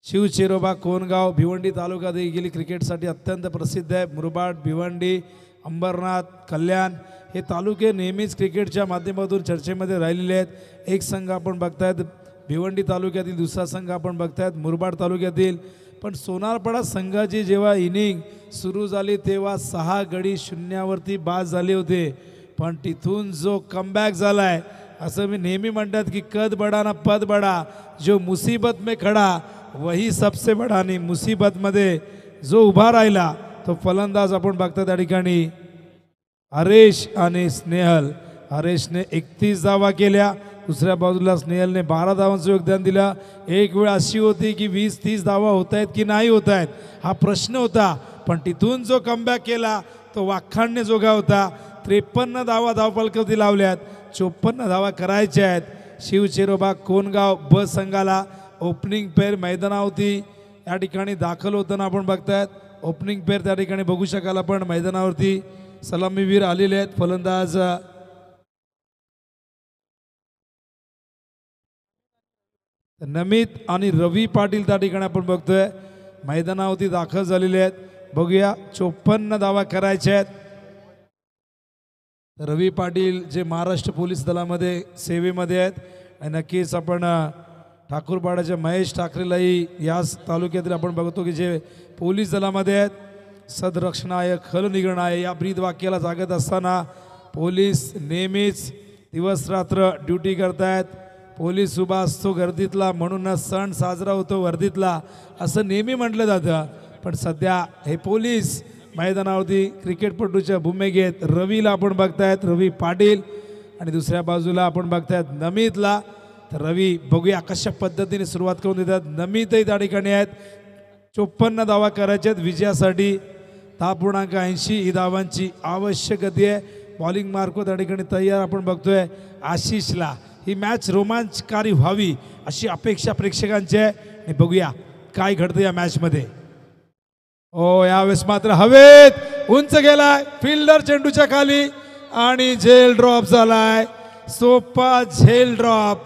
शिवचेरोबा कोणगाव। भिवंडी तालुका देखील क्रिकेटसाठी अत्यंत प्रसिद्ध आहे। मुरबाड भिवंडी अंबरनाथ कल्याण हे तालुके नेहमीच क्रिकेटच्या माध्यमातून चर्चेमध्ये राहिलेले आहेत। एक संघ आपण बघतायत भिवंडी तालुक्यातील, दुसरा संघ आपण बघतायत मुरबाड तालुक्यातील। पण सोनारपाडा संघाची जेव्हा इनिंग सुरू झाली तेव्हा 6 गडी शून्यावरती बाद झाले होते, पण तिथून जो कमबॅक झालाय असं मी नेहमी म्हणतात की कद बडा ना पद बडा, जो मुसीबत में खडा वही सबसे बडा। आणि मुसीबतमध्ये जो उभा राहिला तो फलंदाज आपण बघता त्या ठिकाणी हरेश आणि स्नेहल। हरेशने 31 धावा केल्या, दुसऱ्या बाजूला स्नेहलने 12 धावांचं योगदान दिलं। एक वेळ अशी होती की 20-30 धावा होत आहेत की नाही होत आहेत हा प्रश्न होता, पण तिथून जो कमबॅक केला तो वाखाणणे जोगा होता। 53 धावा धावफलकावरती लावल्यात, 54 धावा करायच्या आहेत। शिवचेरोबा कोणगाव ब संघाला ओपनिंग पेअर मैदानावरती या ठिकाणी दाखल होताना आपण बघतायत। ओपनिंग पेअर त्या ठिकाणी बघू शकाल आपण मैदानावरती सलामीवीर आलेले आहेत। फलंदाज नमित आणि रवी पाटील त्या ठिकाणी आपण बघतोय मैदानावरती दाखल झालेले आहेत। बघूया 54 धावा करायच्या आहेत। रवी पाटील जे महाराष्ट्र पोलीस दलामध्ये सेवेमध्ये आहेत आणि नक्कीच आपण ठाकूरपाड्याच्या महेश ठाकरेलाही याच तालुक्यातील आपण बघतो की जे पोलीस दलामध्ये आहेत। सदरक्षणाय खलनिगणाय या ब्रीद वाक्याला जागत असताना पोलीस नेहमीच दिवस रात्र ड्युटी करतायत। पोलीस उभा असतो गर्दीतला म्हणूनच सण साजरा होतो वर्दीतला असं नेहमी म्हटलं जातं, पण सध्या हे पोलीस मैदानावरती क्रिकेटपटूच्या भूमिकेत रवीला आपण बघतायत। रवी पाटील आणि दुसऱ्या बाजूला आपण बघतायत नमितला. तर रवी बघूया कशा पद्धतीने सुरुवात करून देतात. नमितही त्या ठिकाणी आहेत. 54 धावा करायच्या आहेत विजयासाठी. 10.80 ही धावांची आवश्यक गती आहे. बॉलिंग मार्क त्या ठिकाणी तयार आपण बघतोय. आशिषला ही मॅच रोमांचकारी व्हावी अशी अपेक्षा प्रेक्षकांची आहे. आणि बघूया काय घडतं या मॅचमध्ये. ओ यावेळेस मात्र हवेत उंच गेलाय फिल्डर चेंडूच्या खाली आणि झेल ड्रॉप झालाय. सोपा झेल ड्रॉप.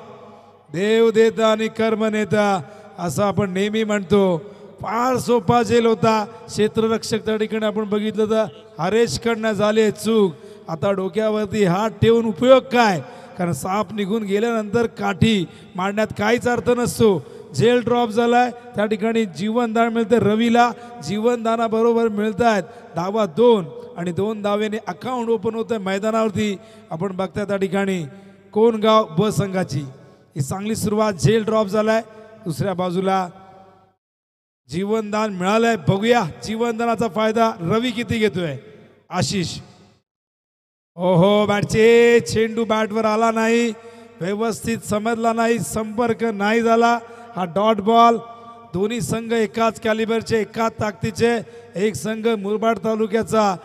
देव देता आणि कर्म नेता असं आपण नेहमी म्हणतो. फार सोपा झेल होता. क्षेत्ररक्षक त्या ठिकाणी आपण बघितलं तर हरेशकडनं झाले चूक. आता डोक्यावरती हात ठेवून उपयोग काय, कारण साप निघून गेल्यानंतर काठी मांडण्यात काहीच अर्थ नसतो. झेल ड्रॉप झालाय त्या ठिकाणी. जीवनदान मिळते रवीला. जीवनदानाबरोबर मिळत आहेत धावा 2 आणि 2 धावेने अकाउंट ओपन होतं मैदानावरती. आपण बघताय त्या ठिकाणी कोणगाव ब संघाची ही चांगली सुरुवात. झेल ड्रॉप झालाय. दुसऱ्या बाजूला जीवनदान मिळालंय. बघूया जीवनदानाचा फायदा रवी किती घेतोय. आशिष ओहो बॅटचे चेंडू बॅटवर आला नाही. व्यवस्थित समजला नाही. संपर्क नाही झाला. हा डॉट बॉल. दोन्ही संघ एकाच कॅलिबरचे एकाच ताकदीचे. एक संघ मुरबाड तालुक्याचा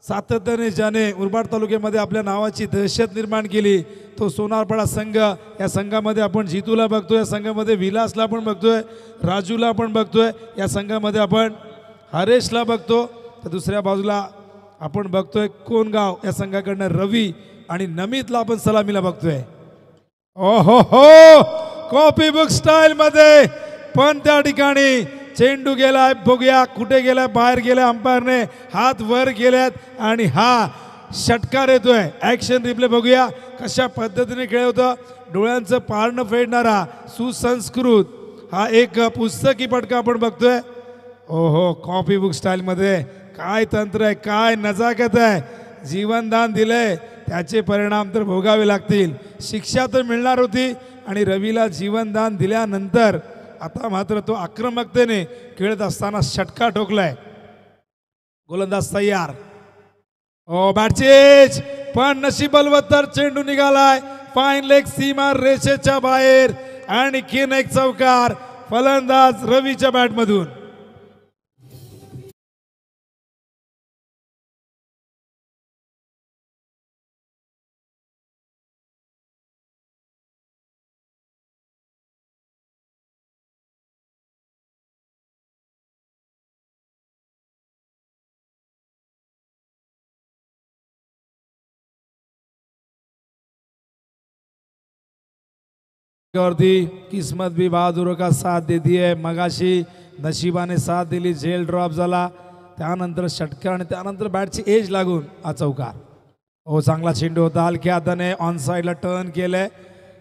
सातत्याने ज्याने मुरबाड तालुक्यामध्ये आपल्या नावाची दहशत निर्माण केली तो सोनारपाडा संघ. या संघामध्ये आपण जितूला बघतोय. या संघामध्ये विलासला पण बघतोय. राजूला पण बघतोय. या संघामध्ये आपण हरेशला बघतो. तर दुसऱ्या बाजूला आपण बघतोय कोणगाव या संघाकडनं रवी आणि नमितला आपण सलामीला बघतोय. ओहो हो कॉपी बुक स्टाईल मध्ये पण त्या ठिकाणी चेंडू गेलाय. बघूया कुठे गेलाय. बाहेर गेलाय. अंपायरने हात वर केल्यात आणि हा षटकार येतोय. ऍक्शन रिप्ले बघूया कशा पद्धतीने खेळ होतं. डोळ्यांचं पारणं फेडणारा सुसंस्कृत हा एक पुस्तकी पटका आपण बघतोय. ओहो कॉपी बुक स्टाईल मध्ये काय तंत्र आहे, काय नजाकत आहे. जीवनदान दिलंय त्याचे परिणाम तर भोगावे लागतील. शिक्षा तर मिळणार होती आणि रवीला जीवनदान दिल्यानंतर आता मात्र तो आक्रमकतेने खेळत असताना षटका ठोकलाय. गोलंदाज तयार. ओ बॅटचेज पण नशीब बलवत्तर चेंडू निघालाय. फाईन लेग सीमा रेषेच्या बाहेर आणखीन एक चौकार फलंदाज रवीच्या बॅटमधून. वरती किस्मत भी बहादुरों का साथ देती है. मगाशी नशिबाने साथ दिली. झेल ड्रॉप झाला. त्यानंतर षटकार आणि त्यानंतर बॅटची एज लागून हा चौकार. हो चांगला चेंडू होता. हलक्या हाताने ऑन साईडला टर्न केलंय.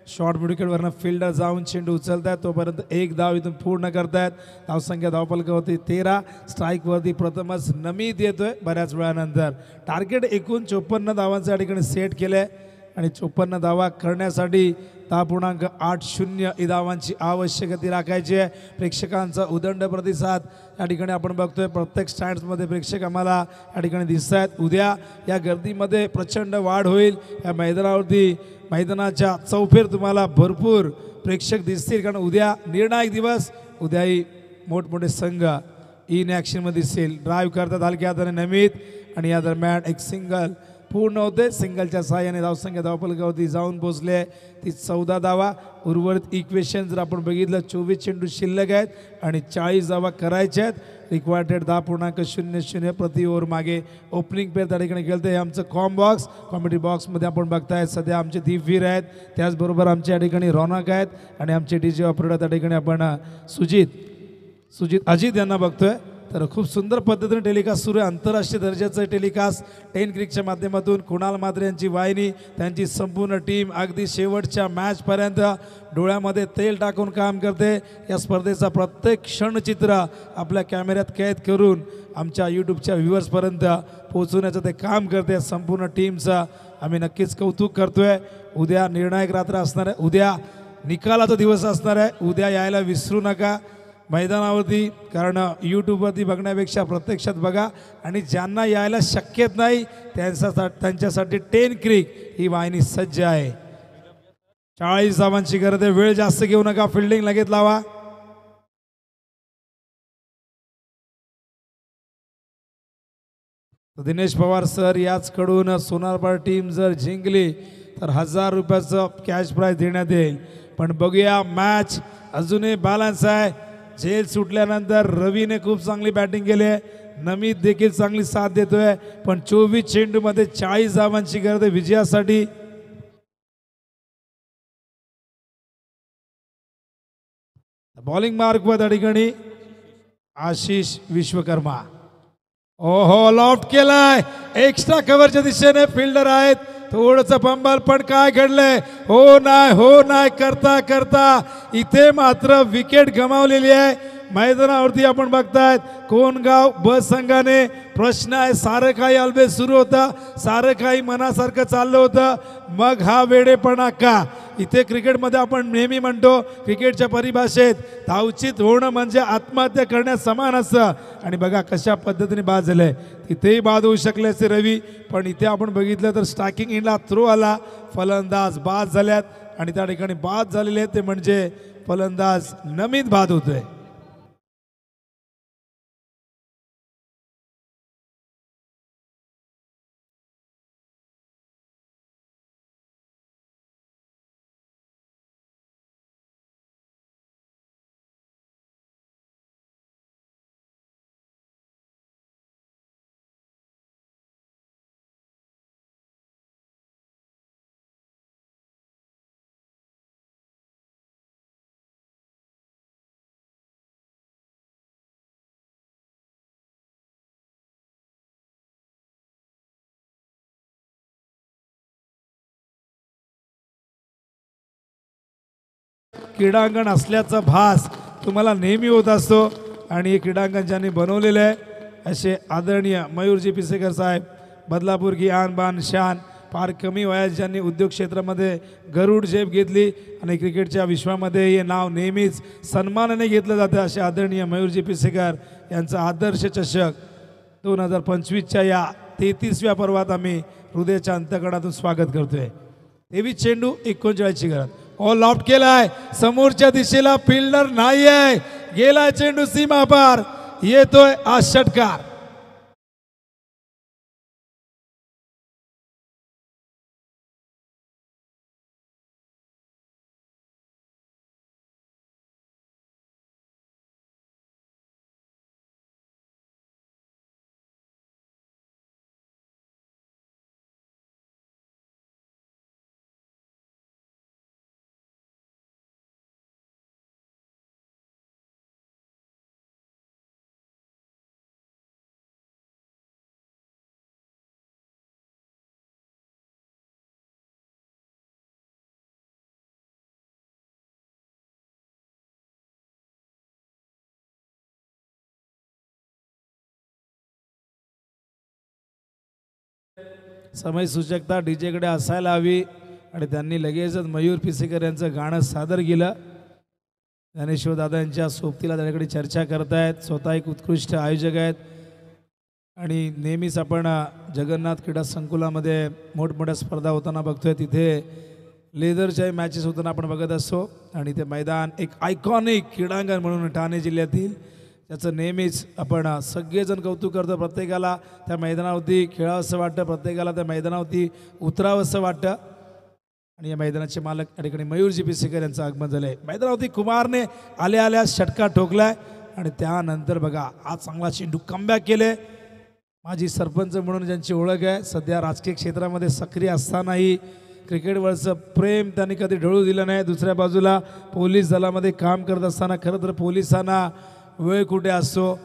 शॉर्ट विकेटवरनं फिल्डर जाऊन चेंडू उचलतायत. तोपर्यंत एक धाव इथून पूर्ण करतायत. धावसंख्या धावफलकावरती 13. स्ट्राईकवरती प्रथमच नमित येतोय बऱ्याच वेळानंतर. टार्गेट एकूण 54 धावांच्या ठिकाणी सेट केलंय आणि 54 धावा करण्यासाठी 10.80 ही धावांची आवश्यकता राखायची आहे. प्रेक्षकांचा उदंड प्रतिसाद या ठिकाणी आपण बघतोय. प्रत्येक स्टँड्समध्ये प्रेक्षक आम्हाला या ठिकाणी दिसत आहेत. उद्या या गर्दीमध्ये प्रचंड वाढ होईल. या मैदानावरती मैदानाच्या चौफेर तुम्हाला भरपूर प्रेक्षक दिसतील, कारण उद्या निर्णायक दिवस. उद्याही मोठमोठे संघ इन ॲक्शनमध्ये दिसतील. ड्राईव्ह करतात हलक्या हाताने नमित आणि या दरम्यान एक सिंगल पूर्ण होते. सिंगलच्या सहाय्याने धावसंख्या धावफलकावरती जाऊन पोहोचले ती 14 धावा. उर्वरित इक्वेशन जर आपण बघितलं 24 चेंडू शिल्लक आहेत आणि 40 धावा करायच्या आहेत. रिक्वायर्डेड 10.00 प्रति ओव्हर मागे ओपनिंग पेअर त्या ठिकाणी खेळते. हे आमचं कॉम बॉक्स कॉमेडी बॉक्समध्ये आपण बघतायत सध्या आमचे दीपवीर आहेत. त्याचबरोबर आमच्या या ठिकाणी रौनक आहेत आणि आमचे DJ ऑपरेटर त्या ठिकाणी आपण सुजित अजित यांना बघतोय. तर खूप सुंदर पद्धतीने टेलिकास्ट सुरू आहे. आंतरराष्ट्रीय दर्जाचं टेलिकास्ट 10 क्रिकच्या माध्यमातून कुणाल मात्रे यांची वाहिनी त्यांची संपूर्ण टीम अगदी शेवटच्या मॅचपर्यंत डोळ्यामध्ये तेल टाकून काम करते. या स्पर्धेचा प्रत्येक क्षणचित्र आपल्या कॅमेऱ्यात कैद करून आमच्या यूट्यूबच्या व्ह्युअर्सपर्यंत पोहोचवण्याचं ते काम करते. संपूर्ण टीमचं आम्ही नक्कीच कौतुक करतोय. उद्या निर्णायक रात्र असणार आहे. उद्या निकालाचा दिवस असणार आहे. उद्या यायला विसरू नका. मैदानावरती, कारण यूट्यूबवरती बघण्यापेक्षा प्रत्यक्षात बघा. आणि ज्यांना यायला शक्यत नाही त्यांच्यासाठी 10 क्रिक ही वाहिनी सज्ज आहे. 40 धावांची गरज आहे. वेळ जास्त घेऊ नका, फिल्डिंग लगेच लावा. दिनेश पवार सर याचकडून सोनारपाड टीम जर जिंकली तर 1000 रुपयाचं कॅश प्राइज देण्यात येईल. पण बघूया, मॅच अजूनही बॅलन्स आहे. झेल सुटल्यानंतर रवीने खूप चांगली बॅटिंग केली आहे, नमित देखील चांगली साथ देतोय. पण 24 चेंडूमध्ये 40 धावांची गरज आहे विजयासाठी. बॉलिंग मार्क वर त्या ठिकाणी आशिष विश्वकर्मा. ओहो, लॉफ्ट केलाय एक्स्ट्रा कव्हरच्या दिशेने, फिल्डर आहेत. थोडंसं पंबल, पण काय घडलंय? हो नाही करता करता इथे मात्र विकेट गमावलेली आहे. मैदानावरती आपण बघतायत कोणगाव ब संघाने. प्रश्न आहे, सारं काही ऑलवेज सुरू होतं, सारं काही मनासारखं चाललं होतं, मग हा वेडेपणा का? इथे क्रिकेटमध्ये आपण नेहमी म्हणतो, क्रिकेटच्या परिभाषेत धावचित होणं म्हणजे आत्महत्या करण्यास समान असतं. आणि बघा कशा पद्धतीने बाद झालंय. तिथेही बाद होऊ शकले असते रवी, पण इथे आपण बघितलं तर स्ट्रायकिंग एंडला थ्रो आला, फलंदाज बाद झाल्यात. आणि त्या ठिकाणी बाद झालेले आहेत ते म्हणजे फलंदाज नमित बाद होतोय. क्रीडांगण असल्याचा भास तुम्हाला नेहमी होत असतो. आणि हे क्रीडांगण ज्यांनी बनवलेलं आहे असे आदरणीय मयूरजी पिसेकर साहेब, बदलापूर की आन बान शान, फार कमी वयात ज्यांनी उद्योग क्षेत्रामध्ये गरुड झेप घेतली आणि क्रिकेटच्या विश्वामध्ये हे नाव नेहमीच सन्मानाने घेतलं जातं, असे आदरणीय मयूरजी पिसेकर यांचा आदर्श चषक 2025च्या या 33व्या पर्वात आम्ही हृदयाच्या अंतकणातून स्वागत करतोय. 23 चेंडू 39ची गरज. ऑल आउट केलाय, समोरच्या दिशेला फिल्डर नाही आहे, गेलाय चेंडू सीमा पार, येतोय आज षटकार. समय सूचकता डीजेकडे असायला हवी आणि त्यांनी लगेचच मयूर पिसेकर यांचं गाणं सादर केलं. ज्ञानेश्वर दादा यांच्या सोबतीला त्याच्याकडे चर्चा करतायत. स्वतः एक उत्कृष्ट आयोजक आहेत आणि नेहमीच आपण जगन्नाथ क्रीडा संकुलामध्ये मोठमोठ्या स्पर्धा होताना बघतोय, तिथे लेदरच्या मॅचेस होताना आपण बघत असतो. आणि ते मैदान एक आयकॉनिक क्रीडांगण म्हणून ठाणे जिल्ह्यातील त्याचं नेहमीच आपण सगळेजण कौतुक करतो. प्रत्येकाला त्या मैदानावरती खेळावंसं वाटतं, प्रत्येकाला त्या मैदानावरती उतरावंसं वाटतं. आणि या मैदानाचे मालक या ठिकाणी मयूरजी पिसेकर यांचं आगमन झालं आहे. मैदानावरती कुमारने आल्या षटकार ठोकलाय आणि त्यानंतर बघा आज चांगला चेंडू कमबॅक केले. माजी सरपंच म्हणून ज्यांची ओळख आहे, सध्या राजकीय क्षेत्रामध्ये सक्रिय असतानाही क्रिकेटवरचं प्रेम त्यांनी कधी ढळू दिलं नाही. दुसऱ्या बाजूला पोलीस दलामध्ये काम करत असताना खरं तर पोलिसांना वेळ कुठे असतो,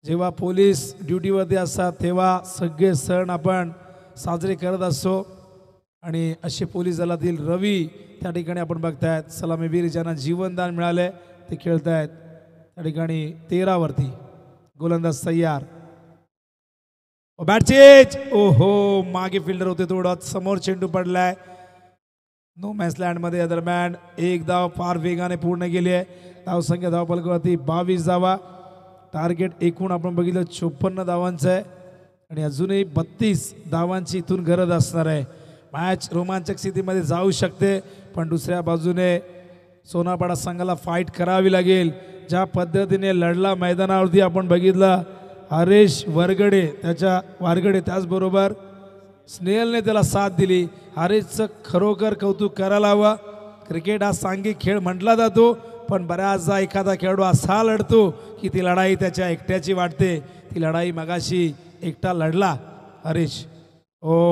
जेव्हा पोलीस ड्युटीवरती असतात तेव्हा सगळे सण आपण साजरे करत असतो. आणि असे पोलीस दलातील रवी त्या ठिकाणी आपण बघतायत, सलामीवीर ज्यांना जीवनदान मिळाले ते खेळत आहेत. त्या ठिकाणी 13 वरती गोलंदाज तयार, बॅट चेंज. ओहो, मागे फिल्डर होते थोडं, समोर चेंडू पडलाय. नो मॅच लँडमध्ये या दरम्यान एक धाव फार वेगाने पूर्ण केली आहे. धावसंख्या धावफलकावरती 22 धावा. टार्गेट एकूण आपण बघितलं 54 धावांचं आहे आणि अजूनही 32 धावांची इथून गरज असणार आहे. मॅच रोमांचक स्थितीमध्ये जाऊ शकते, पण दुसऱ्या बाजूने सोनारपाडा संघाला फाईट करावी लागेल. ज्या पद्धतीने लढला मैदानावरती आपण बघितलं, हरेश वारगडे त्याचबरोबर स्नेहलने त्याला साथ दिली. हरेशचं खरोखर कौतुक करायला हवं. क्रिकेट हा सांघिक खेळ म्हटला जातो, पण बऱ्याचदा एखादा खेळाडू असा लढतो की ती लढाई त्याच्या एकट्याची वाटते. ती लढाई मगाशी एकटा लढला हरेश.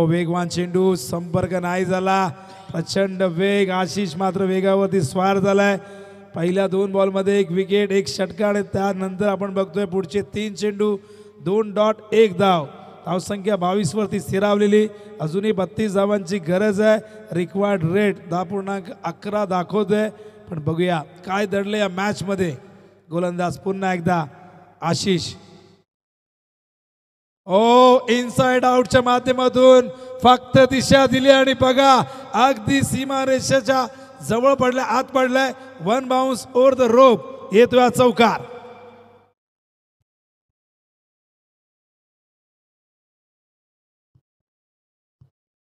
वेगवान चेंडू, संपर्क नाही झाला, प्रचंड वेग. आशिष मात्र वेगावरती स्वार झालाय. पहिल्या 2 बॉलमध्ये 1 विकेट 1 षटकार आणि त्यानंतर आपण बघतोय पुढचे 3 चेंडू 2 डॉट 1 धाव. धावसंख्या 22 वरती स्थिरावलेली. अजूनही 32 धावांची गरज आहे. रिक्वायर्ड रेट 10.11 दाखवतोय, पण बघूया काय दडले या मॅचमध्ये. गोलंदाज पुन्हा एकदा आशिष. इनसाइड आउटच्या माध्यमातून फक्त दिशा दिली आणि बघा अगदी सीमारेषेच्या जवळ पडलाय, आत पडलाय. 1 बाउन्स ओव्हर द रोप. येतोय चौकार.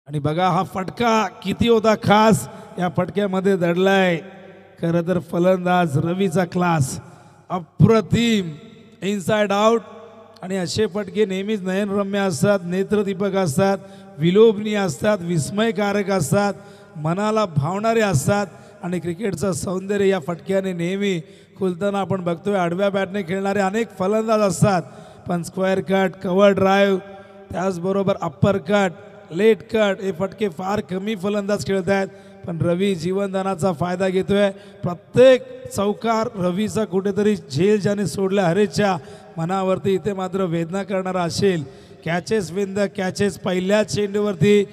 आणि बघा हा फटका किती होता खास. या फटक्यामध्ये दडलाय खरं तर फलंदाज रवीचा क्लास. अप्रतिम इनसाइड आउट. आणि असे फटके नेहमीच नयनरम्य असतात, नेत्रदीपक असतात, विलोभनीय असतात, विस्मयकारक असतात, मनाला भावणारे असतात. आणि क्रिकेटचं सौंदर्य या फटक्याने नेहमी खुलताना आपण बघतोय. आडव्या बॅटने खेळणारे अनेक फलंदाज असतात, पण स्क्वेअर कट, कव्हर ड्राईव्ह, त्याचबरोबर अप्पर कट, लेट कट हे फटके फार कमी फलंदाज खेळत आहेत. पण रवी जीवनदानाचा फायदा घेतोय. प्रत्येक चौकार रवीचा कुठेतरी झेल ज्याने सोडला हरेशच्या मनावरती इथे मात्र वेदना करणारा असेल. Catches win the catches. पहिल्या चेंडूवरती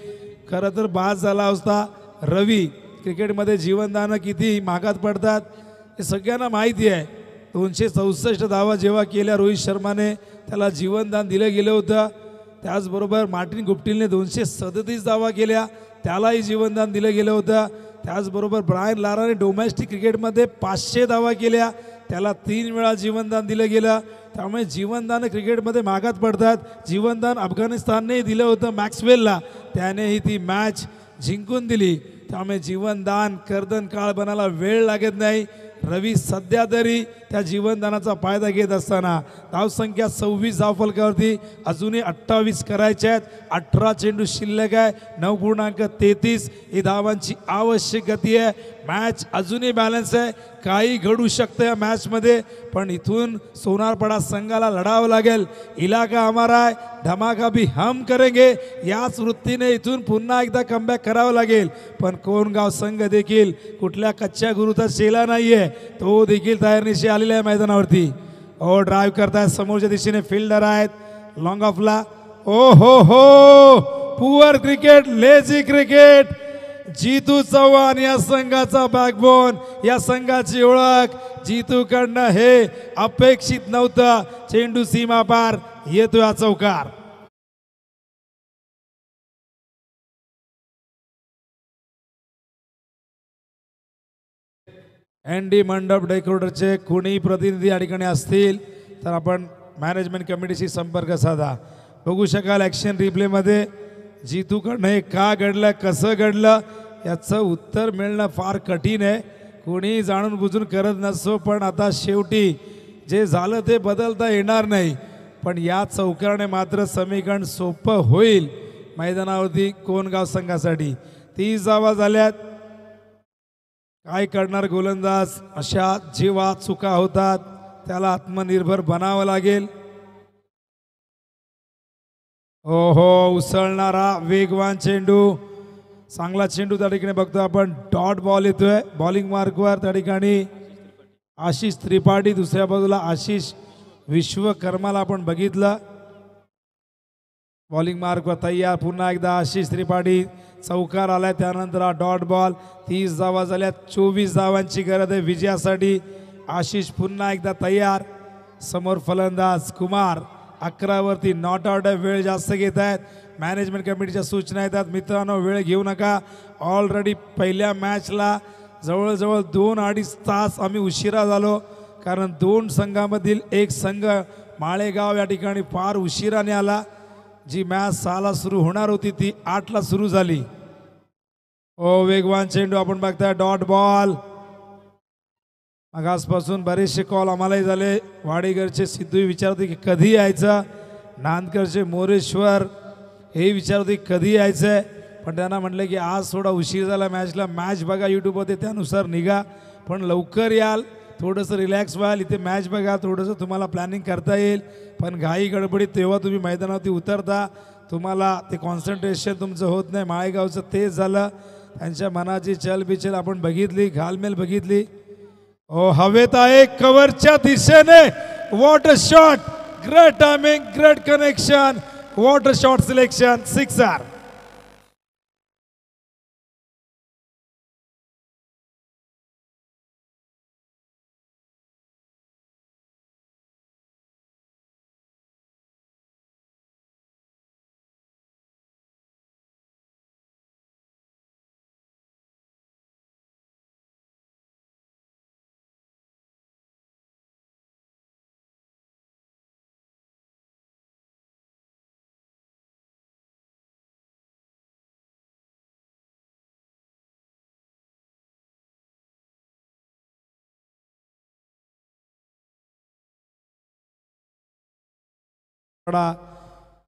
खरं तर बाद झाला असता रवी. क्रिकेटमध्ये जीवनदानं किती महागात पडतात हे सगळ्यांना माहिती आहे. 264 धावा जेव्हा केल्या रोहित शर्माने, त्याला जीवनदान दिलं गेलं होतं. त्याचबरोबर मार्टिन गुप्टिलने 237 धावा केल्या, त्यालाही जीवनदान दिलं गेलं होतं. त्याचबरोबर ब्रायन लाराने डोमेस्टिक क्रिकेटमध्ये 500 धावा केल्या, त्याला 3 वेळा जीवनदान दिलं गेलं. त्यामुळे जीवनदान क्रिकेटमध्ये मागात पडतात. जीवनदान अफगाणिस्तानने दिलं होतं मॅक्सवेलला, त्यानेही ती मॅच जिंकून दिली. त्यामुळे जीवनदान कर्दन काळ बनायला वेळ लागत नाही. रवी सध्या तरी त्या जीवनदानाचा फायदा घेत असताना धावसंख्या 26 धावफलकावरती अजूनही 28 करायच्या आहेत. 18 चेंडू शिल्लक आहे. 9.33 ही धावांची आवश्यक गती आहे. मॅच अजूनही बॅलन्स आहे. काही घडू शकतं या मॅचमध्ये, पण इथून सोनारपाडा संघाला लढावं लागेल. इलाका हमारा है, धमाका भी हम करेंगे याच वृत्तीने इथून पुन्हा एकदा कमबॅक करावं लागेल. पण कोणगाव संघ देखील कुठल्या कच्च्या गुरुचा चेला नाहीये, तो देखील तयारीनिशी आलेला आहे मैदानावरती. ड्राईव्ह करतायत, समोरच्या दिशेने फिल्डर आहेत लॉंग ऑफला. Poor cricket, lazy cricket. Jitu Chavan या संघाचा बॅकबोन, या संघाची ओळख. जीतूकडनं हे अपेक्षित नव्हतं. चेंडू सीमा पार, येतोय हा चौकार. एनडी मंडप डेकोरेटरचे कोणी प्रतिनिधी या ठिकाणी असतील तर आपण मॅनेजमेंट कमिटीशी संपर्क साधा. बघू शकाल ॲक्शन रिप्लेमध्ये जीतूकडनं हे का घडलं, कसं घडलं याचं उत्तर मिळणं फार कठीण आहे. कोणी जाणून बुजून करत नसतो, पण आता शेवटी जे झालं ते बदलता येणार नाही. पण या चौकाराने मात्र समीकरण सोपं होईल मैदानावरती कोणगाव संघासाठी. 30 धावा झाल्यात. काय करणार गोलंदाज, अशा जेव्हा चुका होतात त्याला आत्मनिर्भर बनावं लागेल. उसळणारा वेगवान चेंडू, चांगला चेंडू त्या ठिकाणी बघतो आपण. डॉट बॉल येतोय बॉलिंग मार्कवर. त्या ठिकाणी आशिष त्रिपाठी, दुसऱ्या बाजूला आशिष विश्वकर्माला आपण बघितलं. बॉलिंग मार्कवर तयार. पुन्हा एकदा आशिष त्रिपाठी. चौकार आलाय, त्यानंतर हा डॉट बॉल. 30 धावा झाल्या. 24 धावांची गरज आहे विजयासाठी. आशिष पुन्हा एकदा तयार. समोर फलंदाज कुमार. 11 वरती नॉट आउट आहे. वेळ जास्त घेत आहेत. मॅनेजमेंट कमिटीच्या सूचना येतात, मित्रांनो वेळ घेऊ नका. ऑलरेडी पहिल्या मॅचला जवळजवळ 2-2.5 तास आम्ही उशिरा झालो, कारण 2 संघामधील एक संघ माळेगाव या ठिकाणी फार उशिराने आला. जी मॅच 6ला सुरू होणार होती ती 8ला सुरू झाली. ओ वेगवान चेंडू आपण बघताय, डॉट बॉल. आजपासून बरेचसे कॉल आम्हालाही झाले. वाडेकरचे सिद्धू विचारते की कधी यायचं, नांदकरचे मोरेश्वर हे विचारते कधी यायचंय, पण त्यांना म्हटलं की आज थोडा उशीर झाला मॅचला. मॅच बघा यूट्यूबमध्ये, त्यानुसार निघा, पण लवकर याल, थोडंसं रिलॅक्स व्हाल. इथे मॅच बघा, थोडंसं तुम्हाला प्लॅनिंग करता येईल. पण घाई गडबडीत तेव्हा तुम्ही मैदानावरती उतरता, तुम्हाला ते कॉन्सन्ट्रेशन तुमचं होत नाही. माळेगावचं तेच झालं. त्यांच्या मनाची चलबिचल आपण बघितली, घालमेल बघितली. ओ हवेत आहे कव्हरच्या दिशेने, what a shot, great timing, great connection, what a shot selection, sixer.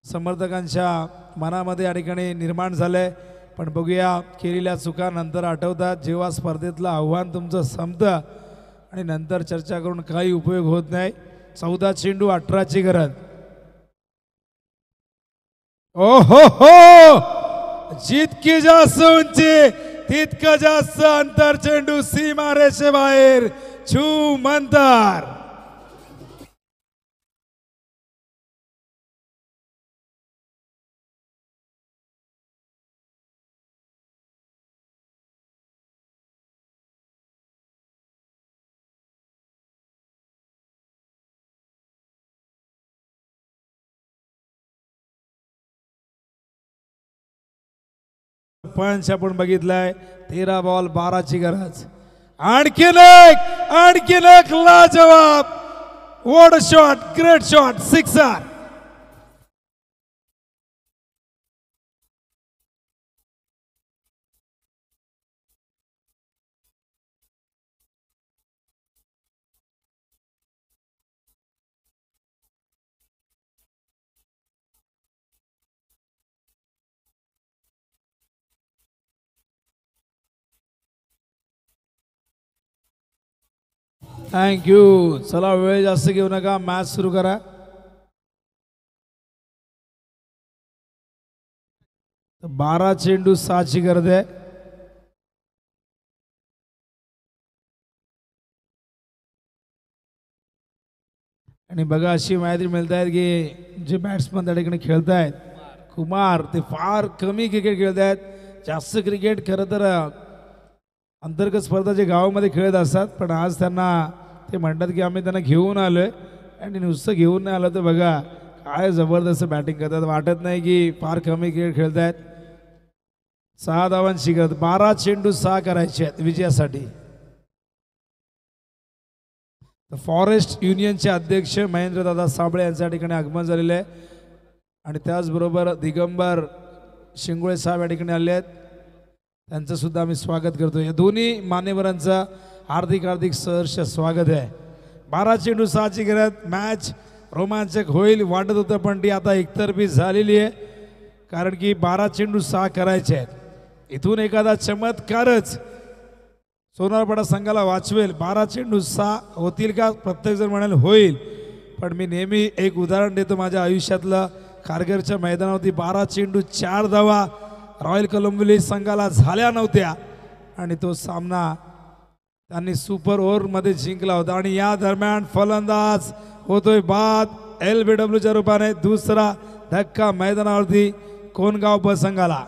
समर्थकांच्या मनामध्ये या ठिकाणी निर्माण झालंय. पण बघूया, केलेल्या चुका नंतर आठवतात. जेव्हा स्पर्धेतलं आव्हान तुमचं संपतं आणि नंतर चर्चा करून काही उपयोग होत नाही. 14 चेंडू 18ची गरज. ओ हो, जितकी जास्त उंची तितकं जास्त अंतर. चेंडू सीमारेषेबाहेर, छूम अंतर. पंच आपण बघितलाय. 13 बॉल 12ची गरज. आणखीन एक लाजवाब, what shot, great shot, sixer. Thank you. चला, वेळ जास्त घेऊ नका, मॅच सुरू करा. तर 12 चेंडू 6ची गरज आहे. आणि बघा, अशी माहिती मिळत आहेत की जे बॅट्समन त्या ठिकाणी खेळत आहेत, कुमार, ते फार कमी क्रिकेट खेळत आहेत. जास्त क्रिकेट खरं तर अंतर्गत स्पर्धा जे गावामध्ये खेळत असतात, पण आज त्यांना ते म्हणतात की आम्ही त्यांना घेऊन आलोय. आणि नुसतं घेऊन नाही आलं तर बघा काय जबरदस्त बॅटिंग करतात. वाटत नाही की फार कमी क्रिकेट खेळत आहेत. 6 धावांची गरज. 12 चेंडू 6 करायचे आहेत विजयासाठी. फॉरेस्ट युनियनचे अध्यक्ष महेंद्रदादा साबळे यांच्या ठिकाणी आगमन झालेले आहे. आणि त्याचबरोबर दिगंबर शिंगोळे साहेब या ठिकाणी आले आहेत, त्यांचं सुद्धा आम्ही स्वागत करतो. या दोन्ही मान्यवरांचं हार्दिक सहर्ष स्वागत आहे. 12 चेंडू 6ची गरज. मॅच रोमांचक होईल वाटत होतं, पण ती आता एकतर्फी झालेली आहे, कारण की 12 चेंडू 6 करायचे आहेत. इथून एखादा चमत्कारच सोनारपाडा संघाला वाचवेल. 12 चेंडू 6 होतील का? प्रत्येकजण म्हणाल होईल, पण मी नेहमी एक उदाहरण देतो माझ्या आयुष्यातलं. कारगिलच्या मैदानावरती 12 चेंडू 4 धावा रॉयल कोलंबोली संघाला झाल्या नव्हत्या, आणि तो सामना त्यांनी सुपर ओव्हरमध्ये जिंकला होता. आणि या दरम्यान फलंदाज होतोय बाद. LBWच्या रूपाने दुसरा धक्का मैदानावरती कोणगाव ब संघाला.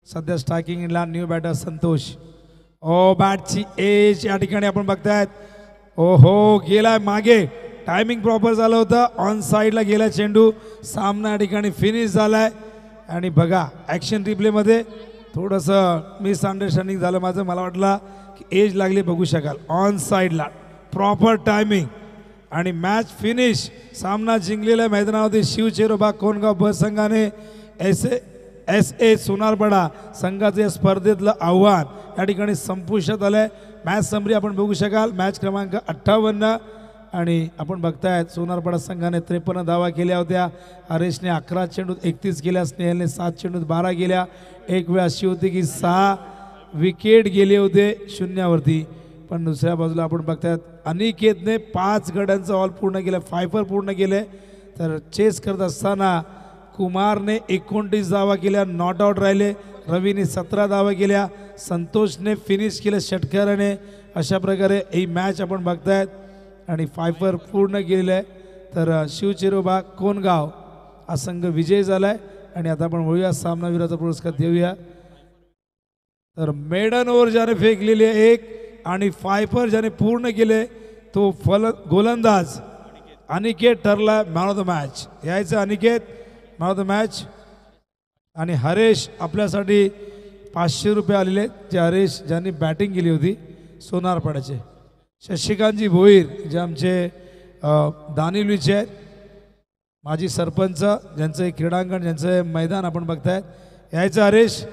सध्या स्ट्रायकिंग इनला न्यू बॅटर संतोष. ओ बॅटची एज या ठिकाणी आपण बघतायत. ओहो गेलाय मागे, टायमिंग प्रॉपर झालं होतं, ऑन साईडला गेला चेंडू, सामना या ठिकाणी फिनिश झालाय. आणि बघा ॲक्शन रिप्लेमध्ये थोडंसं मिसअंडरस्टँडिंग झालं माझं, मला वाटलं की एज लागली, बघू शकाल ऑन साईडला प्रॉपर टायमिंग आणि मॅच फिनिश. सामना जिंकलेल्या मैदानावरती शिवचेरोबा कोणगाव ब संघाने एस ए सोनारपाडा संघाचं या स्पर्धेतलं आव्हान या ठिकाणी संपुष्टात आलंय. मॅच समरी आपण बघू शकाल, मॅच क्रमांक 58 आणि आपण बघतायत सोनारपाडा संघाने 53 धावा केल्या होत्या. हरेशने 11 चेंडूत 31 केल्या, स्नेहलने 7 चेंडूत 12 केल्या. एक वेळ अशी होती की 6 विकेट गेले होते शून्यावरती. पण दुसऱ्या बाजूला आपण बघतायत अनिकेतने 5 गड्यांचा ऑल पूर्ण केलं, 5 पूर्ण केले. तर चेस करत असताना कुमारने 29 धावा केल्या, नॉट आउट राहिले. रवीने 17 धावा केल्या, संतोषने फिनिश केलं षटकाराने. अशा प्रकारे ही मॅच आपण बघतायत आणि 5 पूर्ण केलेलं आहे. तर शिवचेरोबा कोणगाव हा संघ विजय झाला आहे. आणि आता आपण वळूया सामनावीराचा पुरस्कार देऊया. तर मेडन ओव्हर ज्याने फेकलेली आहे 1 आणि 5 ज्याने पूर्ण केले तो गोलंदाज अनिकेत ठरला मॅन ऑफ द मॅच. यायचं Aniket man of the match. आणि हरेश आपल्यासाठी 500 रुपये आलेले आहेत, जे हरेश ज्यांनी बॅटिंग केली होती सोनारपाड्याचे. शशिकांतजी भोईर जे आमचे दानिवलीचे आहेत, माजी सरपंच, ज्यांचं एक क्रीडांगण, ज्यांचं मैदान आपण बघतायत. यायचं हरेश.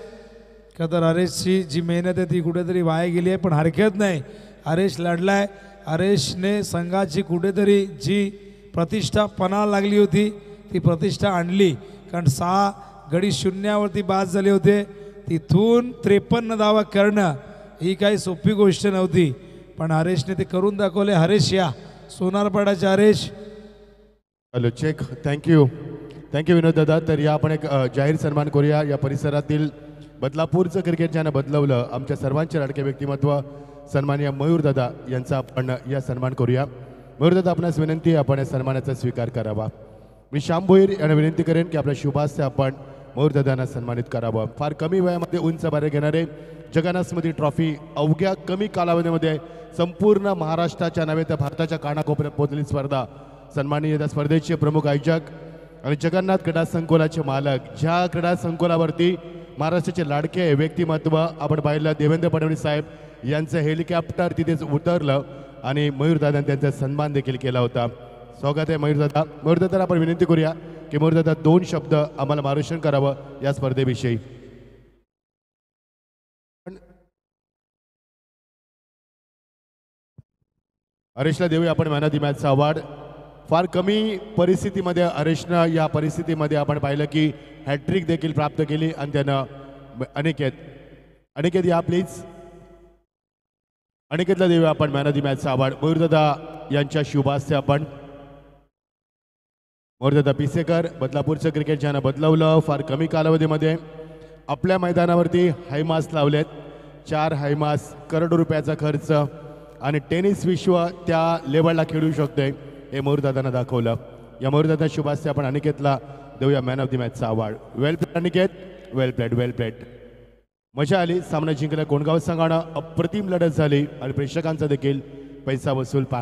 का तर हरेशची जी मेहनत आहे ती कुठेतरी वाया गेली आहे, पण हरकत नाही, हरेश लढलाय. हरेशने संघाची कुठेतरी जी प्रतिष्ठा पणाला लागली होती ती प्रतिष्ठा आणली. कारण 6 गडी शून्यावरती बाद झाले होते, तिथून 53 धावा करणं ही काही सोपी गोष्ट नव्हती, पण हरेशने ते करून दाखवले. हरेश या सोनारपाड्याचे Haresh. Hello check. Thank you Vinod दादा. तर या आपण एक जाहीर सन्मान करूया. या परिसरातील बदलापूरचं क्रिकेट ज्यानं बदलवलं, आमच्या सर्वांचे लाडके व्यक्तिमत्व सन्माननीय मयूर दादा यांचा आपण या सन्मान करूया. मयूर दादा, आपणास विनंती आहे आपण या सन्मानाचा स्वीकार करावा. मी श्याम भोईर यांना विनंती करेन की आपल्या शुभास्ते आपण मयूर दादांना सन्मानित करावं. फार कमी वयामध्ये उंच बारे घेणारे जगन्नाथ स्मृती ट्रॉफी अवघ्या कमी कालावधीमध्ये संपूर्ण महाराष्ट्राच्या नव्हे तर भारताच्या कानाकोपऱ्यात पोहोचलेली स्पर्धा. सन्माननीय त्या स्पर्धेचे प्रमुख आयोजक आणि जगन्नाथ क्रीडा संकुलाचे मालक, ज्या क्रीडा संकुलावरती महाराष्ट्राचे लाडके व्यक्तिमत्व आपण पाहिलं देवेंद्र फडणवीस साहेब यांचं हेलिकॉप्टर तिथेच उतरलं आणि मयूरदादांनी त्यांचा सन्मान देखील केला होता. स्वागत आहे मयूरदादा. मयूरदादा आपण विनंती करूया की मयूरदादा 2 शब्द आम्हाला मार्गदर्शन करावं या स्पर्धेविषयी. हरेशला देऊया आपण मॅन ऑफ द मॅचचा अवॉर्ड. फार कमी परिस्थितीमध्ये हरेशनं या परिस्थितीमध्ये आपण पाहिलं की हॅट्रिक देखील प्राप्त केली आणि त्यानं अनिकेत या प्लीज. अनिकेतला देऊया आपण मॅन ऑफ द मॅचचा अवॉर्ड. मयूरदादा यांच्या शुभास्ते आपण. मयूरदादा पिसेकर, बदलापूरचं क्रिकेट ज्यानं बदलवलं, फार कमी कालावधीमध्ये आपल्या मैदानावरती हायमास लावलेत. 4 हायमास, करोडो रुपयाचा खर्च आणि टेनिस विश्व त्या लेवलला खेळू शकते हे मयूरदादांना दाखवलं. या मयूरदादा शुभास्ते आपण अनिकेतला देऊया मॅन ऑफ द मॅचचा award. Well played Aniket, well played. मजा आली. सामना जिंकला कोणगाव संघानं. अप्रतिम लढत झाली आणि प्रेक्षकांचा देखील पैसा वसूल पाहण्यात